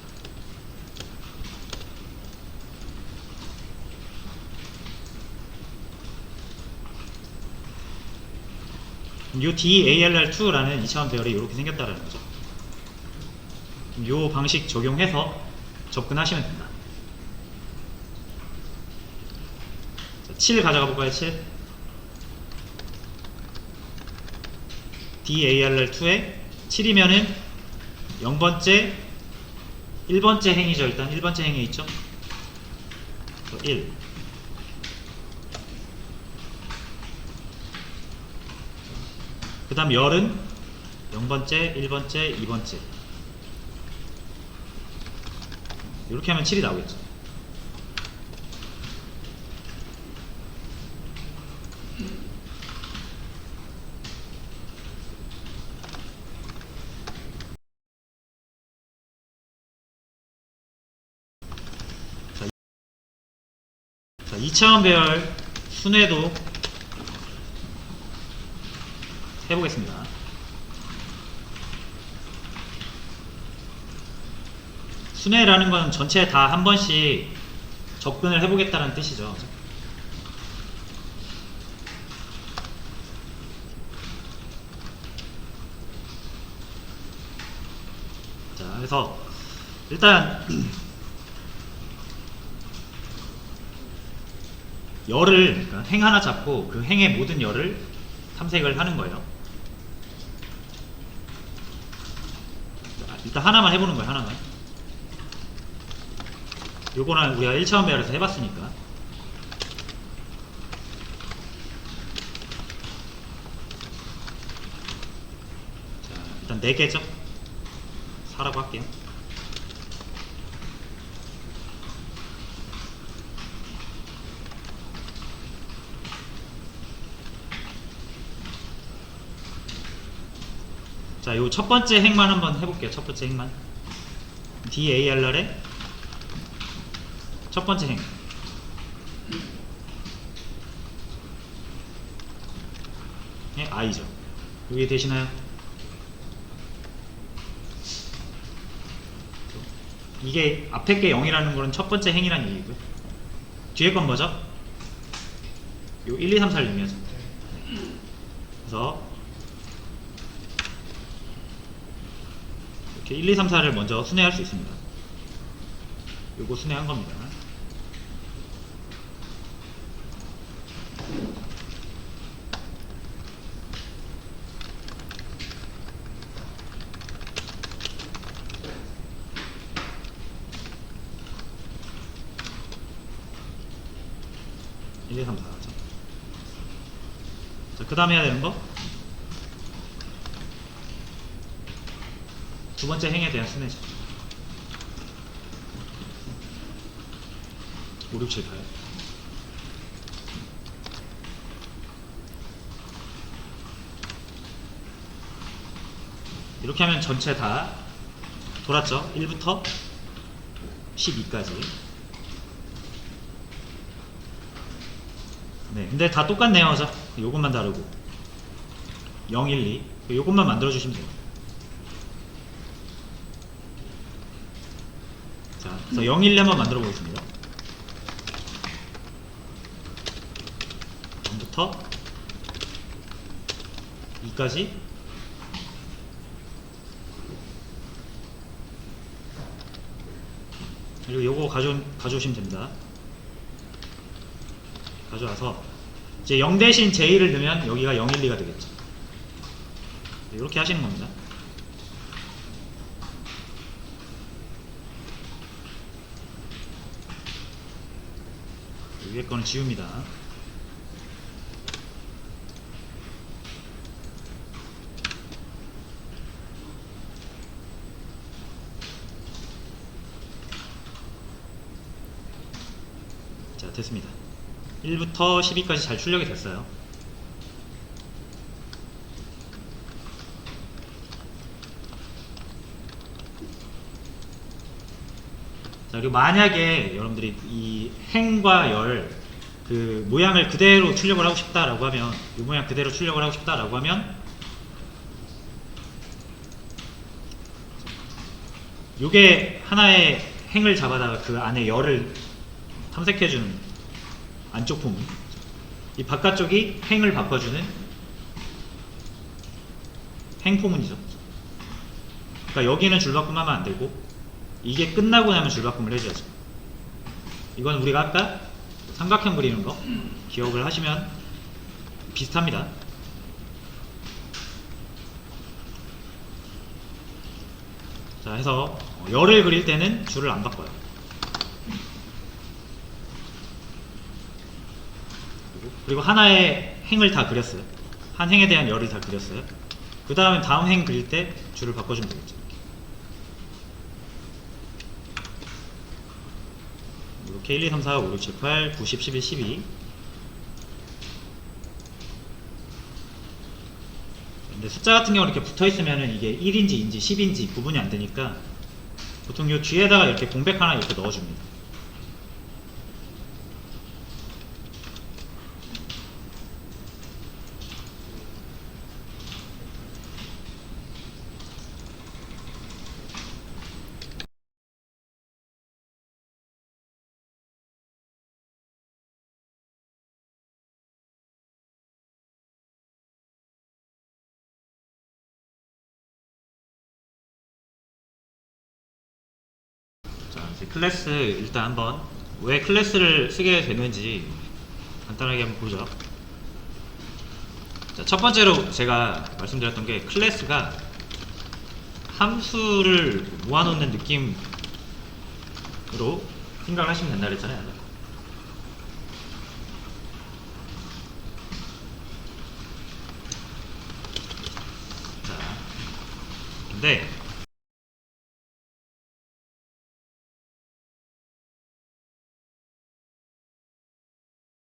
이 DALR2라는 2차원 배열이 이렇게 생겼다는 거죠. 이 방식 적용해서 접근하시면 됩니다. 자, 7 가져가 볼까요? 7. DALR2에 7이면은 0번째, 1번째 행이죠. 일단 1번째 행에 있죠. 1. 그 다음 열은 0번째, 1번째, 2번째 이렇게 하면 7이 나오겠죠. 자, 2차원 배열 순회도 해보겠습니다. 순회라는 건 전체 다 한 번씩 접근을 해보겠다는 뜻이죠. 자, 그래서 일단 열을, 그러니까 행 하나 잡고 그 행의 모든 열을 탐색을 하는 거예요. 자, 일단 하나만 해보는 거예요. 하나만. 요거는 우리가 1차원 배열에서 해봤으니까. 자, 일단 4개죠. 4라고 할게요. 자, 요 첫 번째 행만 한번 해볼게요. 첫 번째 행만. DALR의 첫 번째 행. 예, I죠. 여기 되시나요? 이게 앞에 게 0이라는 거는 첫 번째 행이라는 얘기고요. 뒤에 건 뭐죠? 요 1, 2, 3, 4를 의미하죠. 그래서 이렇게 1, 2, 3, 4를 먼저 순회할 수 있습니다. 요거 순회한 겁니다. 자, 그 다음에 해야 되는 거 두 번째 행에 대한 순회죠. 5, 6, 7, 8. 이렇게 하면 전체 다 돌았죠. 1부터 12까지. 네, 근데 다 똑같네요. 자, 요것만 다르고 0, 1, 2 요것만 만들어주시면 돼요. 자, 그래서 0, 1, 2 한번 만들어 보겠습니다. 0부터 2까지 그리고 요거 가져오시면 됩니다. 가져와서 이제 0 대신 j 를 넣으면 여기가 0, 1, 2가 되겠죠. 이렇게 하시는 겁니다. 위에 거는 지웁니다. 자, 됐습니다. 1부터 12까지 잘 출력이 됐어요. 자, 그리고 만약에 여러분들이 이 행과 열 그 모양을 그대로 출력을 하고 싶다라고 하면, 이 모양 그대로 출력을 하고 싶다라고 하면 요게 하나의 행을 잡아다가 그 안에 열을 탐색해주는 안쪽 포문, 이 바깥쪽이 행을 바꿔주는 행 포문이죠. 그러니까 여기는 줄바꿈하면 안 되고 이게 끝나고 나면 줄바꿈을 해줘야죠. 이건 우리가 아까 삼각형 그리는 거 기억을 하시면 비슷합니다. 자, 해서 열을 그릴 때는 줄을 안 바꿔요. 그리고 하나의 행을 다 그렸어요. 한 행에 대한 열을 다 그렸어요. 그 다음에 다음 행 그릴 때 줄을 바꿔주면 되겠죠. 이렇게 1, 2, 3, 4, 5, 6, 7, 8, 9, 10, 11, 12. 근데 숫자 같은 경우는 이렇게 붙어 있으면은 이게 1인지 2인지 10인지 구분이 안 되니까 보통 요 뒤에다가 이렇게 공백 하나 이렇게 넣어줍니다. 자, 이제 클래스 일단 한번 왜 클래스를 쓰게 되는지 간단하게 한번 보죠. 자, 첫 번째로 제가 말씀드렸던 게 클래스가 함수를 모아놓는 느낌으로 생각을 하시면 된다 그랬잖아요. 자, 근데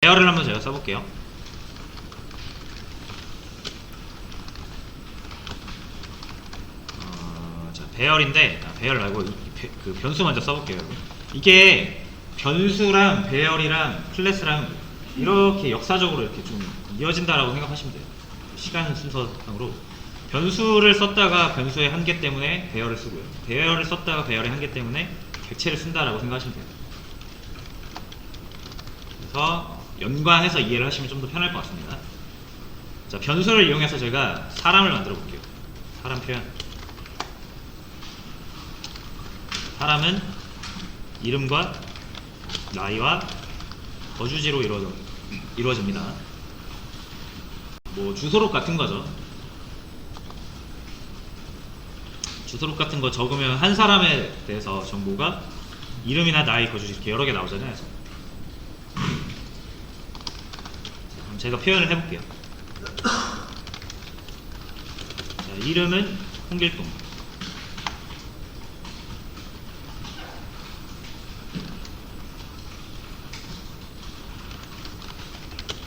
배열을 한번 제가 써볼게요. 자, 배열인데 배열 말고 그 변수 먼저 써볼게요. 이게 변수랑 배열이랑 클래스랑 이렇게 역사적으로 이렇게 좀 이어진다라고 생각하시면 돼요. 시간 순서상으로 변수를 썼다가 변수의 한계 때문에 배열을 쓰고요. 배열을 썼다가 배열의 한계 때문에 객체를 쓴다라고 생각하시면 돼요. 그래서 연관해서 이해를 하시면 좀 더 편할 것 같습니다. 자, 변수를 이용해서 제가 사람을 만들어 볼게요. 사람 표현. 사람은 이름과 나이와 거주지로 이루어집니다. 뭐 주소록 같은 거죠. 주소록 같은 거 적으면 한 사람에 대해서 정보가 이름이나 나이, 거주지 이렇게 여러 개 나오잖아요. 그럼 제가 표현을 해볼게요. 자, 이름은 홍길동.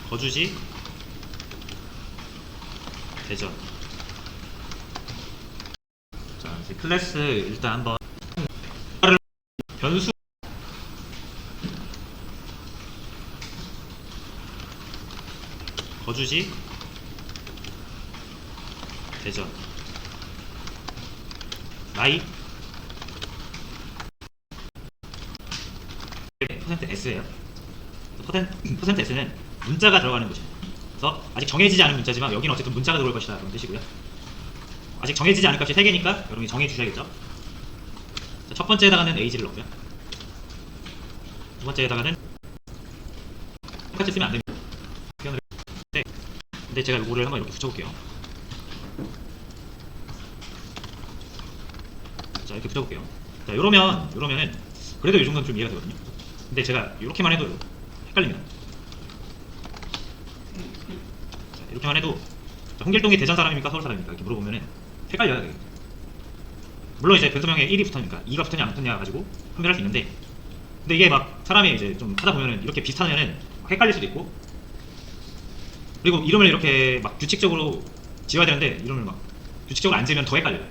거주지 대전. 자, 이제 클래스 일단 한번 변수 거주지 대전. 나이 %S예요. 퍼센트 %S는 문자가 들어가는 거죠. 그래서 아직 정해지지 않은 문자지만 여기는 어쨌든 문자가 들어올 것이다 그런 뜻이고요. 아직 정해지지 않은 값이 3개니까 여러분이 정해 주셔야겠죠. 자, 첫 번째에다가는 age를 넣고요. 두 번째에다가는 똑같이 쓰면 안 됩니다. 표현을 네. 근데 제가 이거를 한번 이렇게 붙여볼게요. 자, 이렇게 붙여볼게요. 자, 요러면은 그래도 이 정도는 좀 이해가 되거든요. 근데 제가 이렇게만 해도 헷갈립니다. 자, 이렇게만 해도 자, 홍길동이 대전 사람입니까 서울 사람입니까 이렇게 물어보면은 헷갈려요. 되게. 물론 이제 변수명에 1이 붙으니까 2가 붙었냐 안 붙었냐 가지고 판별할 수 있는데, 근데 이게 막 사람이 이제 좀 하다 보면은 이렇게 비슷하면은 헷갈릴 수도 있고, 그리고 이름을 이렇게 막 규칙적으로 지어야 되는데 이름을 막 규칙적으로 안 지으면 더 헷갈려요.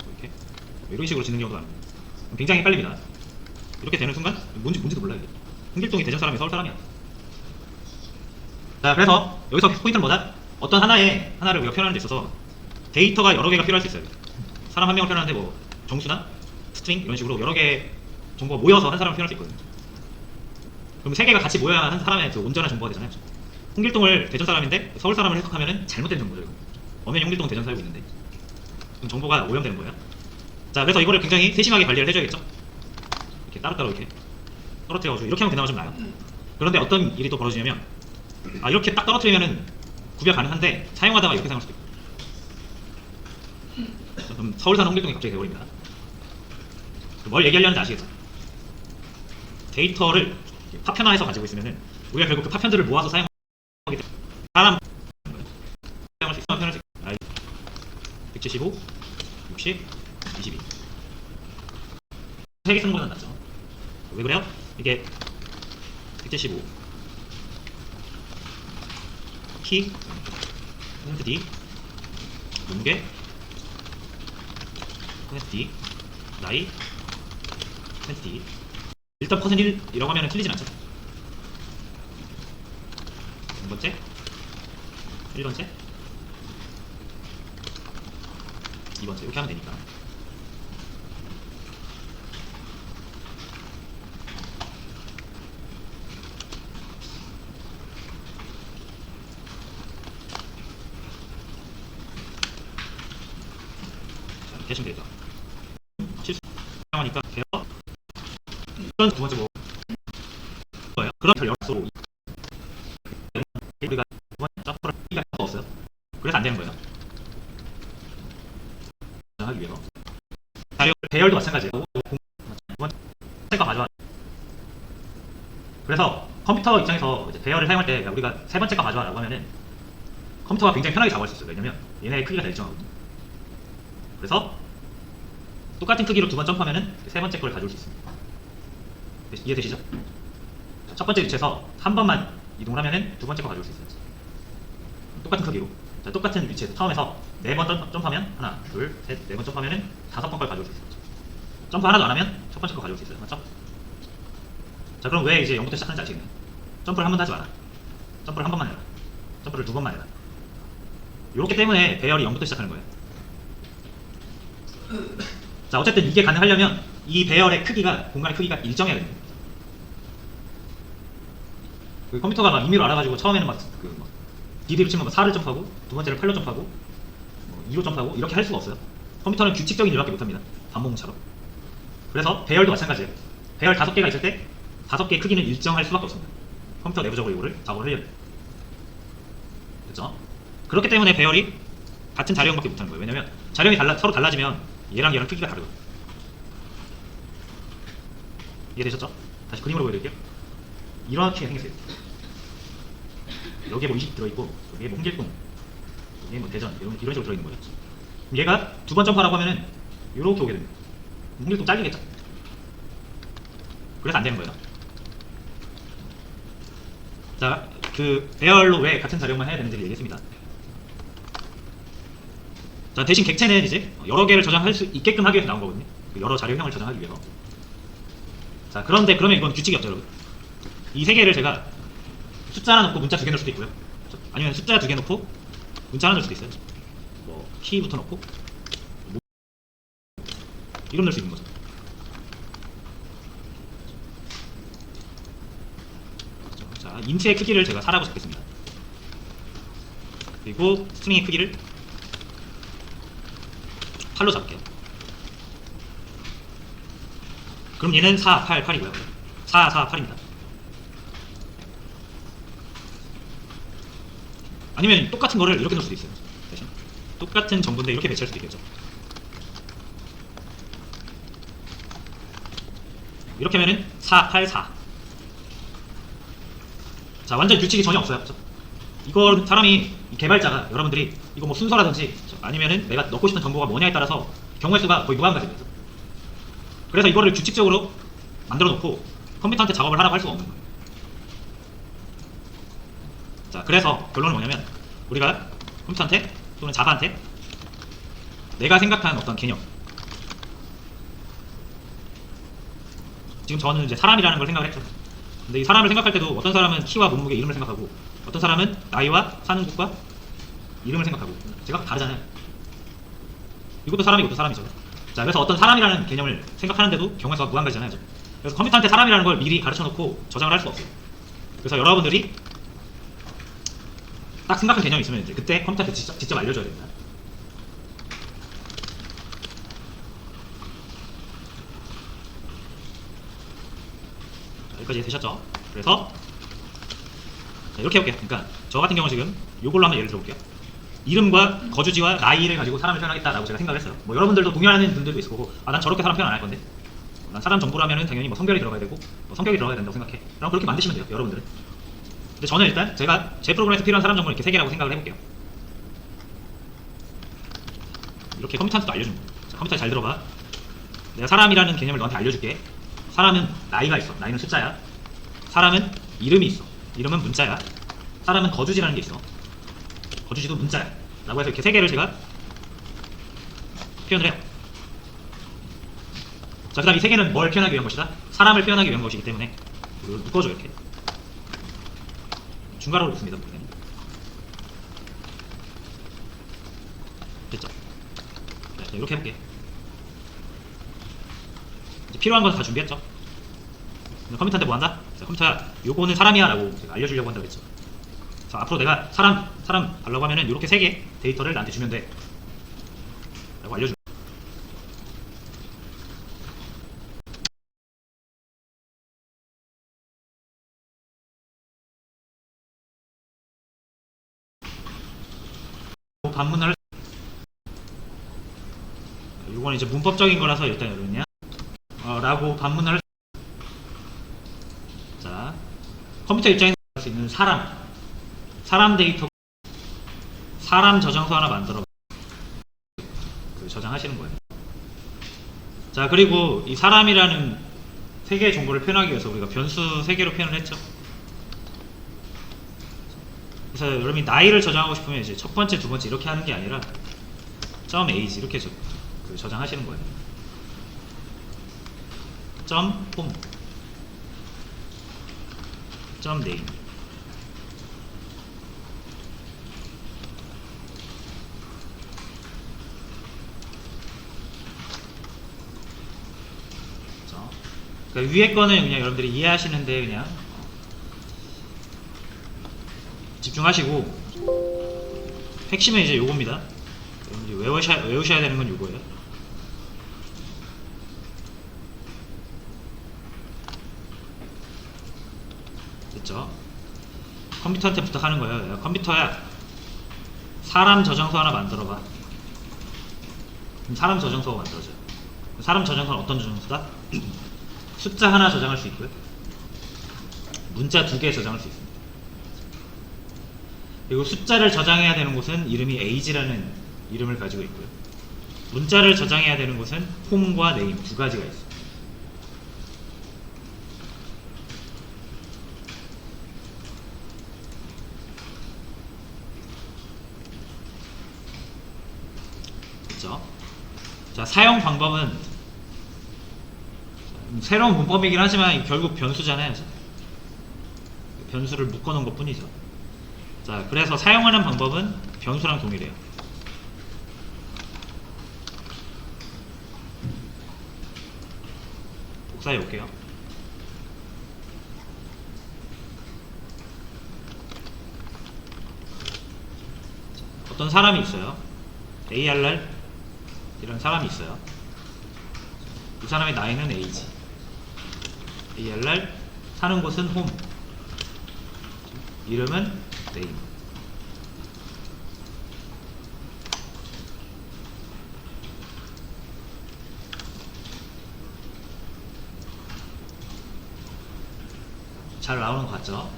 이렇게 이런 식으로 짓는 경우도 많아요. 굉장히 헷갈립니다. 이렇게 되는 순간 뭔지도 몰라요. 이게. 홍길동이 대전 사람이 서울 사람이야. 자, 그래서 여기서 포인트는 뭐다? 어떤 하나를 우리가 표현하는 데 있어서 데이터가 여러 개가 필요할 수 있어요. 사람 한 명을 표현하는데 뭐 정수나 스트링 이런 식으로 여러 개 정보가 모여서 한 사람을 표현할 수 있거든요. 그럼 세 개가 같이 모여야 한 사람의 그 온전한 정보가 되잖아요. 홍길동을 대전 사람인데 서울 사람을 해석하면은 잘못된 정보죠. 이거. 엄연히 홍길동은 대전 살고 있는데 그럼 정보가 오염되는 거예요. 자, 그래서 이거를 굉장히 세심하게 관리를 해줘야겠죠. 이렇게 따로따로 이렇게 떨어뜨려가지고 이렇게 하면 그나마 좀 나아요. 그런데 어떤 일이 또 벌어지냐면 이렇게 딱 떨어뜨리면은 구별 가능한데 사용하다가 이렇게 사용할 수도 있고. 그럼 서울 사는 홍길동이 갑자기 돼버립니다. 뭘 얘기하려는지 아시겠죠? 데이터를 파편화해서 가지고 있으면은 우리가 결국 그 파편들을 모아서 사용하기 때문에 사람 사용할 수 있는 표현을 수 있어요. 175, 60, 22. 3개 쓰는 거는 낫죠. 왜 그래요? 이게 175 키 %D 문계 %D 나이 %D 일단 %1이라고 하면 틀리진 않죠. 2번째 1번째 2번째 이렇게 하면 되니까. 이렇게 하시면 되겠다. 실수 하니까 돼요. 이건 두 번째 뭐예요? 그런 별 열수로 우리가 두 번째 점프를 하기가 없어요. 그래서 안 되는 거예요. 하기 위해서 자료 배열도 마찬가지예요. 두 번째 가 가져와. 그래서 컴퓨터 입장에서 이제 배열을 사용할 때 우리가 세 번째 가 가져와라고 하면은 컴퓨터가 굉장히 편하게 작업할 수 있어요. 왜냐면 얘네의 크기가 다 일정하거든요. 그래서 똑같은 크기로 두 번 점프하면은 세 번째 걸 가져올 수 있습니다. 이해되시죠? 첫 번째 위치에서 한 번만 이동을 하면은 두 번째 거 가져올 수 있어요. 똑같은 크기로. 자, 똑같은 위치에서 처음에서 4번 점프하면 하나, 둘, 셋, 4번 점프하면은 5번 걸 가져올 수 있어요. 점프 하나도 안 하면 첫 번째 거 가져올 수 있어요. 맞죠? 자, 그럼 왜 이제 0부터 시작하는지 아시겠나요? 점프를 한 번도 하지 마라. 점프를 한 번만 해라. 점프를 두 번만 해라. 이렇기 때문에 배열이 0부터 시작하는 거예요. 자, 어쨌든 이게 가능하려면 이 배열의 크기가, 공간의 크기가 일정해야 됩니다. 그 컴퓨터가 막 임의로 알아가지고 처음에는 막 DD로 치면 4를 점프하고 두 번째를 8로 점프하고 2로 점프하고 이렇게 할 수가 없어요. 컴퓨터는 규칙적인 일밖에 못합니다. 반복문처럼. 그래서 배열도 마찬가지예요. 배열 5개가 있을 때 5개의 크기는 일정할 수밖에 없습니다. 컴퓨터 내부적으로 이거를 작업을 하려면. 됐죠? 그렇기 때문에 배열이 같은 자료형밖에 못하는 거예요. 왜냐면 자료형이 서로 달라지면 얘랑 얘랑 크기가 다르거든요. 이해되셨죠? 다시 그림으로 보여드릴게요. 이렇게 생겼어요. 여기에 뭐 20 들어있고 여기에 뭐 홍길동, 여기에 뭐 대전 이런 식으로 들어있는 거예요. 그럼 얘가 두 번 점프하라고 하면은 이렇게 오게 됩니다. 홍길동 잘리겠죠? 그래서 안 되는 거예요. 자, 그 배열로 왜 같은 자료만 해야 되는지 얘기했습니다. 자, 대신 객체는 이제 여러 개를 저장할 수 있게끔 하기 위해서 나온 거거든요. 여러 자료형을 저장하기 위해서. 자, 그런데 그러면 이건 규칙이 없죠, 여러분. 이 세 개를 제가 숫자 하나 넣고 문자 2개 넣을 수도 있고요. 아니면 숫자 2개 넣고 문자 하나 넣을 수도 있어요. 뭐 키부터 넣고 이름 넣을 수 있는 거죠. 자, 인트의 크기를 제가 4라고 잡겠습니다. 그리고 스트링의 크기를 8로 잡을게요. 그럼 얘는 4, 8, 8이고요. 4, 4, 8입니다. 아니면 똑같은 거를 이렇게 넣을 수도 있어요. 대신 똑같은 정보인데 이렇게 배치할 수도 있겠죠. 이렇게 하면은 4, 8, 4. 자, 완전 규칙이 전혀 없어요. 그렇죠? 이걸 사람이, 개발자가, 여러분들이 이거 뭐 순서라든지 아니면은 내가 넣고 싶은 정보가 뭐냐에 따라서 경우의 수가 거의 무한가지입니다. 그래서 이거를 규칙적으로 만들어 놓고 컴퓨터한테 작업을 하라고 할 수가 없는 거예요. 자, 그래서 결론은 뭐냐면 우리가 컴퓨터한테 또는 자바한테 내가 생각하는 어떤 개념, 지금 저는 이제 사람이라는 걸 생각을 했죠. 근데 이 사람을 생각할 때도 어떤 사람은 키와 몸무게 이름을 생각하고 어떤 사람은 나이와 사는 곳과 이름을 생각하고 제가 다르잖아요. 이것도 사람이고 이것도 사람이죠. 자, 그래서 어떤 사람이라는 개념을 생각하는데도 경우의 수가 무한가지잖아요. 그래서 컴퓨터한테 사람이라는 걸 미리 가르쳐놓고 저장을 할 수가 없어요. 그래서 여러분들이 딱 생각한 개념이 있으면 이제 그때 컴퓨터한테 직접 알려줘야 됩니다. 자, 여기까지 되셨죠? 그래서 자, 이렇게 해볼게요. 그러니까 저 같은 경우 지금 이걸로 한번 예를 들어볼게요. 이름과 거주지와 나이를 가지고 사람을 표현하겠다라고 제가 생각을 했어요. 뭐 여러분들도 동의하는 분들도 있을 거고, 아, 난 저렇게 사람 표현 안 할 건데, 난 사람 정보라면은 당연히 뭐 성별이 들어가야 되고, 뭐 성격이 들어가야 된다고 생각해. 그럼 그렇게 만드시면 돼요, 여러분들은. 근데 저는 일단 제가 제 프로그램에서 필요한 사람 정보를 이렇게 3개라고 생각을 해볼게요. 이렇게 컴퓨터한테도 알려줍니다. 자, 컴퓨터에 잘 들어봐. 내가 사람이라는 개념을 너한테 알려줄게. 사람은 나이가 있어. 나이는 숫자야. 사람은 이름이 있어. 이름은 문자야. 사람은 거주지라는 게 있어. 거주지도 문자야. 라고 해서 이렇게 3개를 제가 표현을 해요. 자, 그 다음 이 3개는 뭘 표현하기 위한 것이다? 사람을 표현하기 위한 것이기 때문에 이걸 묶어줘. 이렇게 중괄호를 놓습니다. 됐죠? 자, 이렇게 해볼게. 이제 필요한 건 다 준비했죠? 컴퓨터한테 뭐 한다? 자, 컴퓨터야, 요거는 사람이야 라고 제가 알려주려고 한다고 했죠. 자, 앞으로 내가 사람 달라고 하면은 이렇게 3개 데이터를 나한테 주면 돼 라고 알려줘. 반문을 이건 이제 문법적인 거라서 일단 여러분이야 라고 반문을. 자, 컴퓨터 입장에서 할 수 있는 사람 데이터, 사람 저장소 하나 만들어 저장하시는 거예요. 자, 그리고 이 사람이라는 3개의 정보를 표현하기 위해서 우리가 변수 3개로 표현을 했죠. 그래서 여러분이 나이를 저장하고 싶으면 이제 첫 번째, 두 번째 이렇게 하는 게 아니라 .age 이렇게 저장하시는 거예요. .home, .name. 그러니까 위에 거는 그냥 여러분들이 이해하시는데 그냥 집중하시고, 핵심은 이제 요겁니다. 여러분들이 외우셔야 되는 건 요거예요. 됐죠? 컴퓨터한테 부탁하는 거예요. 야, 컴퓨터야, 사람 저장소 하나 만들어봐. 그럼 사람 저장소가 만들어져요. 사람 저장소는 어떤 저장소다? 숫자 하나 저장할 수 있고요, 문자 2개 저장할 수 있습니다. 그리고 숫자를 저장해야 되는 곳은 이름이 age라는 이름을 가지고 있고요, 문자를 저장해야 되는 곳은 home과 name 2가지가 있어요. 됐죠? 자, 사용 방법은 새로운 문법이긴 하지만 결국 변수잖아요. 변수를 묶어놓은 것 뿐이죠. 자, 그래서 사용하는 방법은 변수랑 동일해요. 복사해 볼게요. 어떤 사람이 있어요. ARR 이런 사람이 있어요. 이 사람의 나이는 age, ARR, 사는 곳은 home, 이름은 name. 잘 나오는 것 같죠?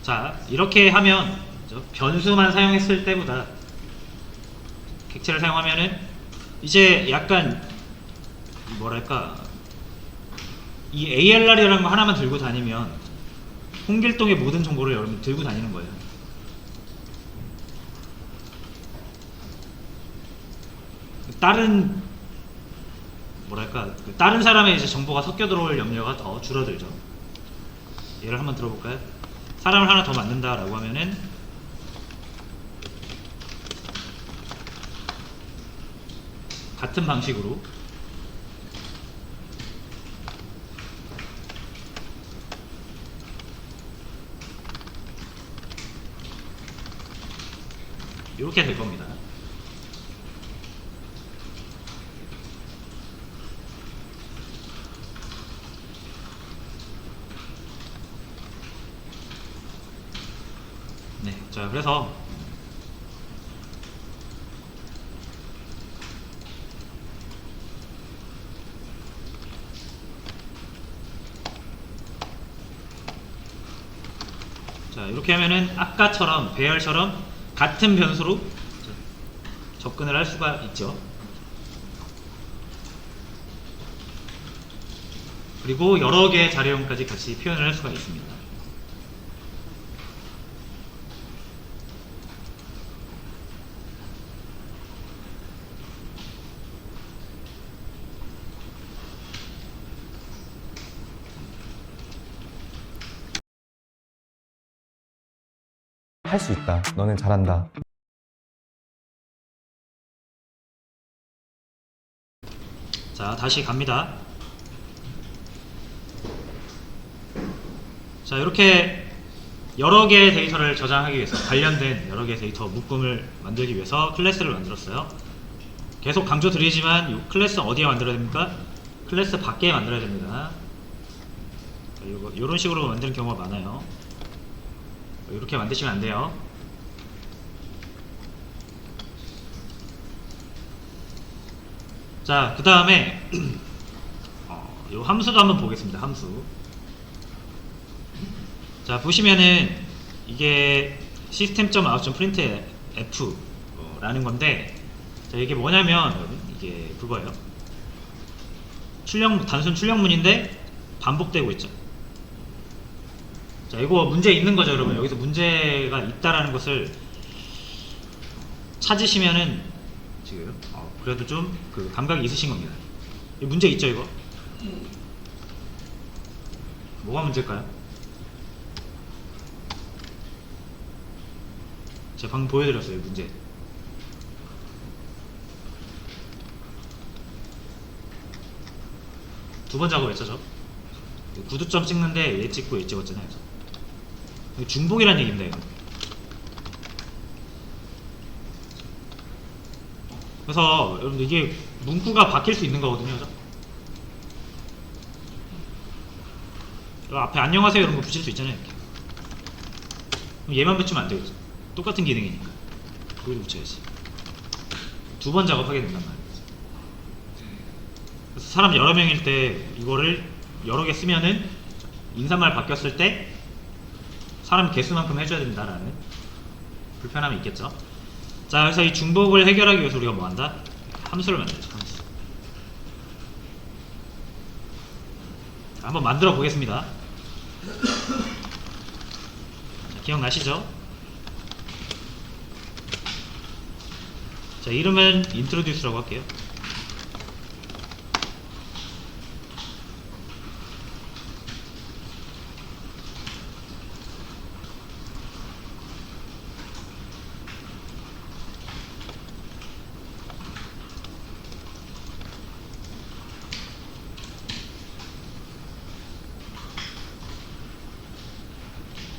자, 이렇게 하면 변수만 사용했을 때보다 객체를 사용하면은 이제 약간 뭐랄까, 이 ARR이라는 거 하나만 들고 다니면 홍길동의 모든 정보를 여러분 들고 다니는 거예요. 다른 뭐랄까 그 다른 사람의 이제 정보가 섞여 들어올 염려가 더 줄어들죠. 예를 한번 들어볼까요? 사람을 하나 더 만든다라고 하면은 같은 방식으로 이렇게 될 겁니다. 네, 자 그래서 자 이렇게 하면은 아까처럼 배열처럼 같은 변수로 접근을 할 수가 있죠. 그리고 여러 개의 자료형까지 같이 표현을 할 수가 있습니다. 할 수 있다. 너는 잘한다. 자 다시 갑니다. 자 이렇게 여러 개의 데이터를 저장하기 위해서 관련된 여러 개의 데이터 묶음을 만들기 위해서 클래스를 만들었어요. 계속 강조 드리지만 이 클래스 어디에 만들어야 됩니까? 클래스 밖에 만들어야 됩니다. 이런 식으로 만드는 경우가 많아요. 이렇게 만드시면 안 돼요. 자, 그 다음에 이 함수도 한번 보겠습니다. 함수. 자, 보시면은 이게 system.out.printf 라는 건데, 자, 이게 뭐냐면 이게 그거예요. 단순 출력문인데 반복되고 있죠. 자, 이거 문제 있는 거죠, 여러분. 여기서 문제가 있다라는 것을 찾으시면은 지금 그래도 좀 그 감각이 있으신 겁니다. 이 문제 있죠, 이거? 뭐가 문제일까요? 제가 방금 보여드렸어요, 문제. 두 번 작업했죠, 저? 구두점 찍는데 얘 찍고 얘 찍었잖아요. 중복이라는 얘기입니다, 이거. 그래서 여러분들 이게 문구가 바뀔 수 있는 거거든요. 앞에 안녕하세요 이런 거 붙일 수 있잖아요. 이렇게. 그럼 얘만 붙이면 안 되겠죠. 똑같은 기능이니까. 거기도 붙여야지. 두 번 작업하게 된단 말이에요. 그래서 사람 여러 명일 때 이거를 여러 개 쓰면은 인사말 바뀌었을 때 사람 개수만큼 해줘야 된다라는 불편함이 있겠죠. 자, 그래서 이 중복을 해결하기 위해서 우리가 뭐 한다? 함수를 만들죠. 함수. 자, 한번 만들어 보겠습니다. 자, 기억나시죠? 자, 이름은 introduce라고 할게요.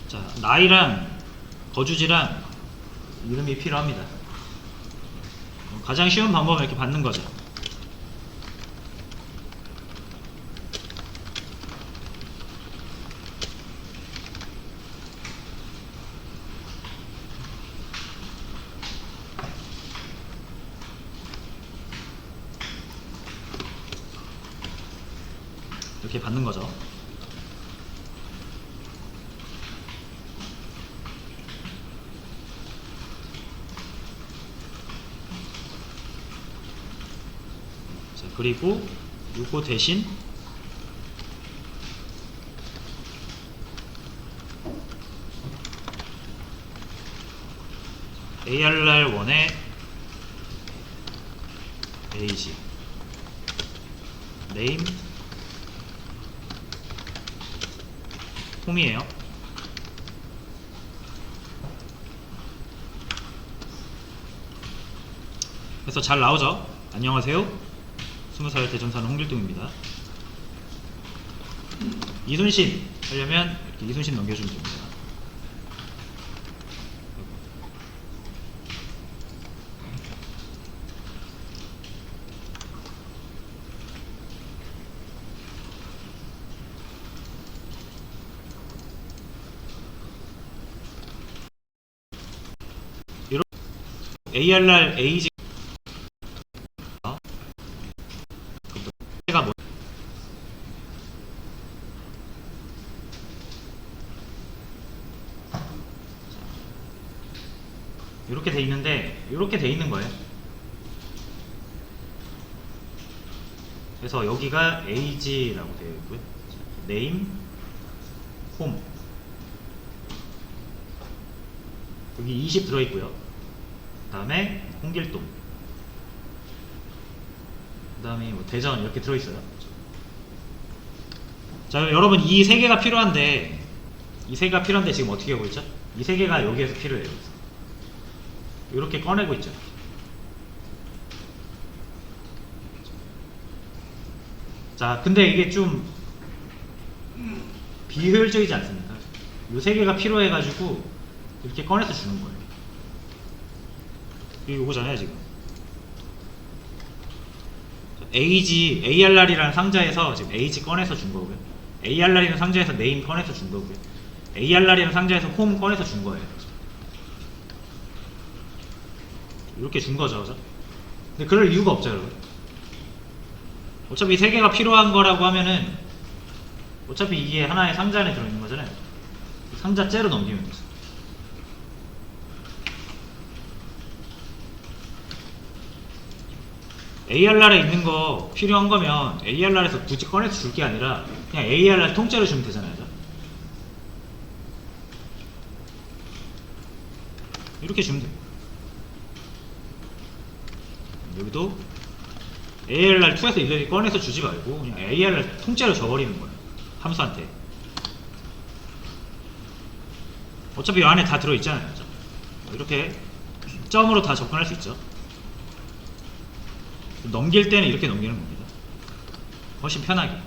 자, 나이랑 거주지랑 이름이 필요합니다. 가장 쉬운 방법은 이렇게 받는 거죠. 이렇게 받는 거죠. 그리고 요거 대신 ARR1의 age 네임 홈이에요. 그래서 잘 나오죠? 안녕하세요. 20살 대전사는 홍길동입니다. 이순신 하려면 이렇게 이순신 넘겨주면 됩니다. 이렇게 ARR AG 가 뭐 이렇게 돼 있는데 이렇게 돼 있는 거예요. 그래서 여기가 AG라고 되어 있고요. 네임 홈 여기 20 들어 있고요. 그 다음에 홍길동, 그 다음에 뭐 대전 이렇게 들어 있어요. 자, 여러분 이 세 개가 필요한데 지금 어떻게 하고 있죠? 이 세 개가 여기에서 필요해요. 이렇게 꺼내고 있죠. 자, 근데 이게 좀 비효율적이지 않습니까? 이 세 개가 필요해가지고 이렇게 꺼내서 주는 거예요. 이게 요거잖아요, 지금. ARR이라는 상자에서 지금 AG 꺼내서 준 거고요. ARR이라는 상자에서 네임 꺼내서 준 거고요. ARR이라는 상자에서 홈 꺼내서 준 거예요. 이렇게 준 거죠, 그죠? 근데 그럴 이유가 없죠, 여러분. 어차피 세 개가 필요한 거라고 하면은 어차피 이게 하나의 상자 안에 들어있는 거잖아요. 상자째로 넘기면 되죠. ARR에 있는 거 필요한 거면 ARR에서 굳이 꺼내서 줄 게 아니라 그냥 ARR 통째로 주면 되잖아요. 그죠? 이렇게 주면 돼요. 여기도 ARR2에서 이렇게 꺼내서 주지 말고 그냥 ARR 통째로 줘버리는 거예요. 함수한테. 어차피 이 안에 다 들어있잖아요. 그죠? 이렇게 점으로 다 접근할 수 있죠. 넘길 때는 이렇게 넘기는 겁니다. 훨씬 편하게.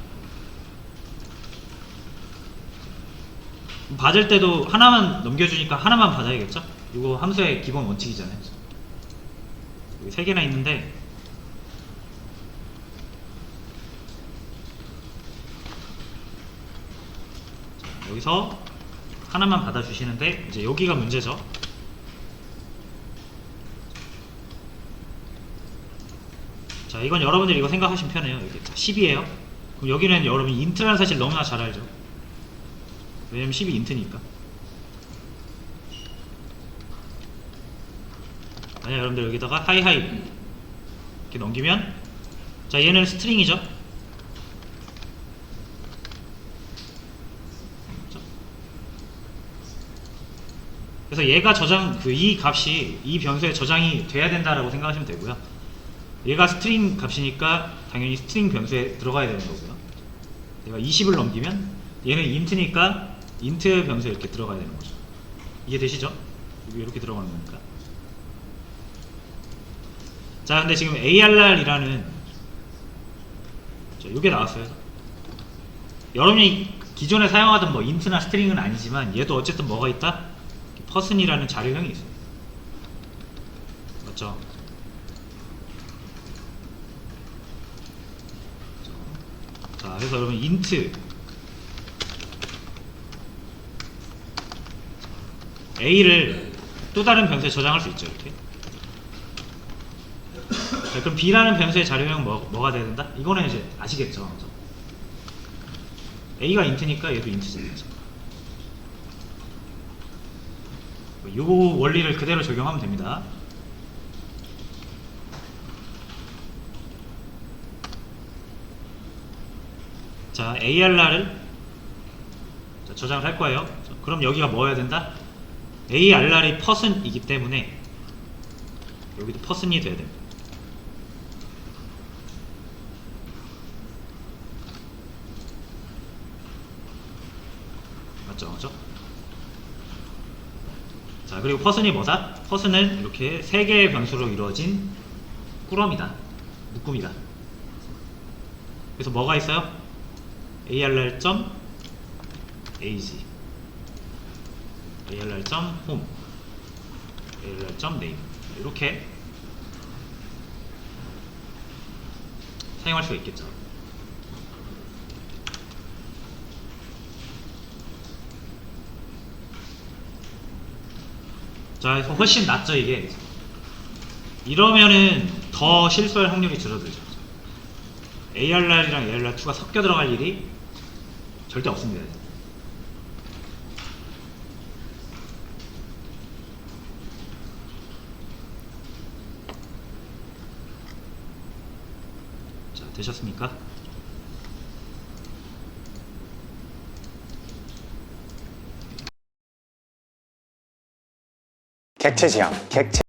받을 때도 하나만 넘겨주니까 하나만 받아야겠죠? 이거 함수의 기본 원칙이잖아요. 여기 3개나 있는데 여기서 하나만 받아주시는데 이제 여기가 문제죠. 자, 이건 여러분들이 이거 생각하시면 편해요. 여기 10이에요. 그럼 여기는 여러분 인트라는 사실 너무나 잘 알죠. 왜냐면 10이 인트니까. 만약 여러분들 여기다가 하이하이 이렇게 넘기면, 자, 얘는 스트링이죠. 그래서 얘가 저장, 이 값이 이 변수에 저장이 돼야 된다라고 생각하시면 되고요. 얘가 스트링 값이니까 당연히 스트링 변수에 들어가야 되는 거고요. 내가 20을 넘기면 얘는 인트니까 인트 변수에 이렇게 들어가야 되는 거죠. 이해되시죠? 이렇게 들어가는 거니까. 자, 근데 지금 ARR이라는 이게 나왔어요. 여러분이 기존에 사용하던 뭐 인트나 스트링은 아니지만 얘도 어쨌든 뭐가 있다? 퍼슨이라는 자료형이 있어요. 맞죠? 자, 그래서 여러분 int a를 또 다른 변수에 저장할 수 있죠. 이렇게. 자, 그럼 b라는 변수의 자료형 뭐가 돼야 된다? 이거는 이제 아시겠죠? a가 int니까 얘도 int잖아요. 요 원리를 그대로 적용하면 됩니다. 자, ARR을 저장을 할 거예요. 그럼 여기가 뭐 해야 된다? ARR이 퍼슨이기 때문에 여기도 퍼슨이 돼야 됩니다. 맞죠? 자, 그리고 퍼슨이 뭐다? 퍼슨은 이렇게 3개의 변수로 이루어진 꾸러미다. 묶음이다. 그래서 뭐가 있어요? arr.ag arr.home arr.name 이렇게 사용할 수가 있겠죠. 자, 그래서 훨씬 낫죠 이게. 이러면은 더 실수할 확률이 줄어들죠. ARR이랑 ARR2가 섞여 들어갈 일이 절대 없습니다. 자, 되셨습니까? 객체 지향, 객체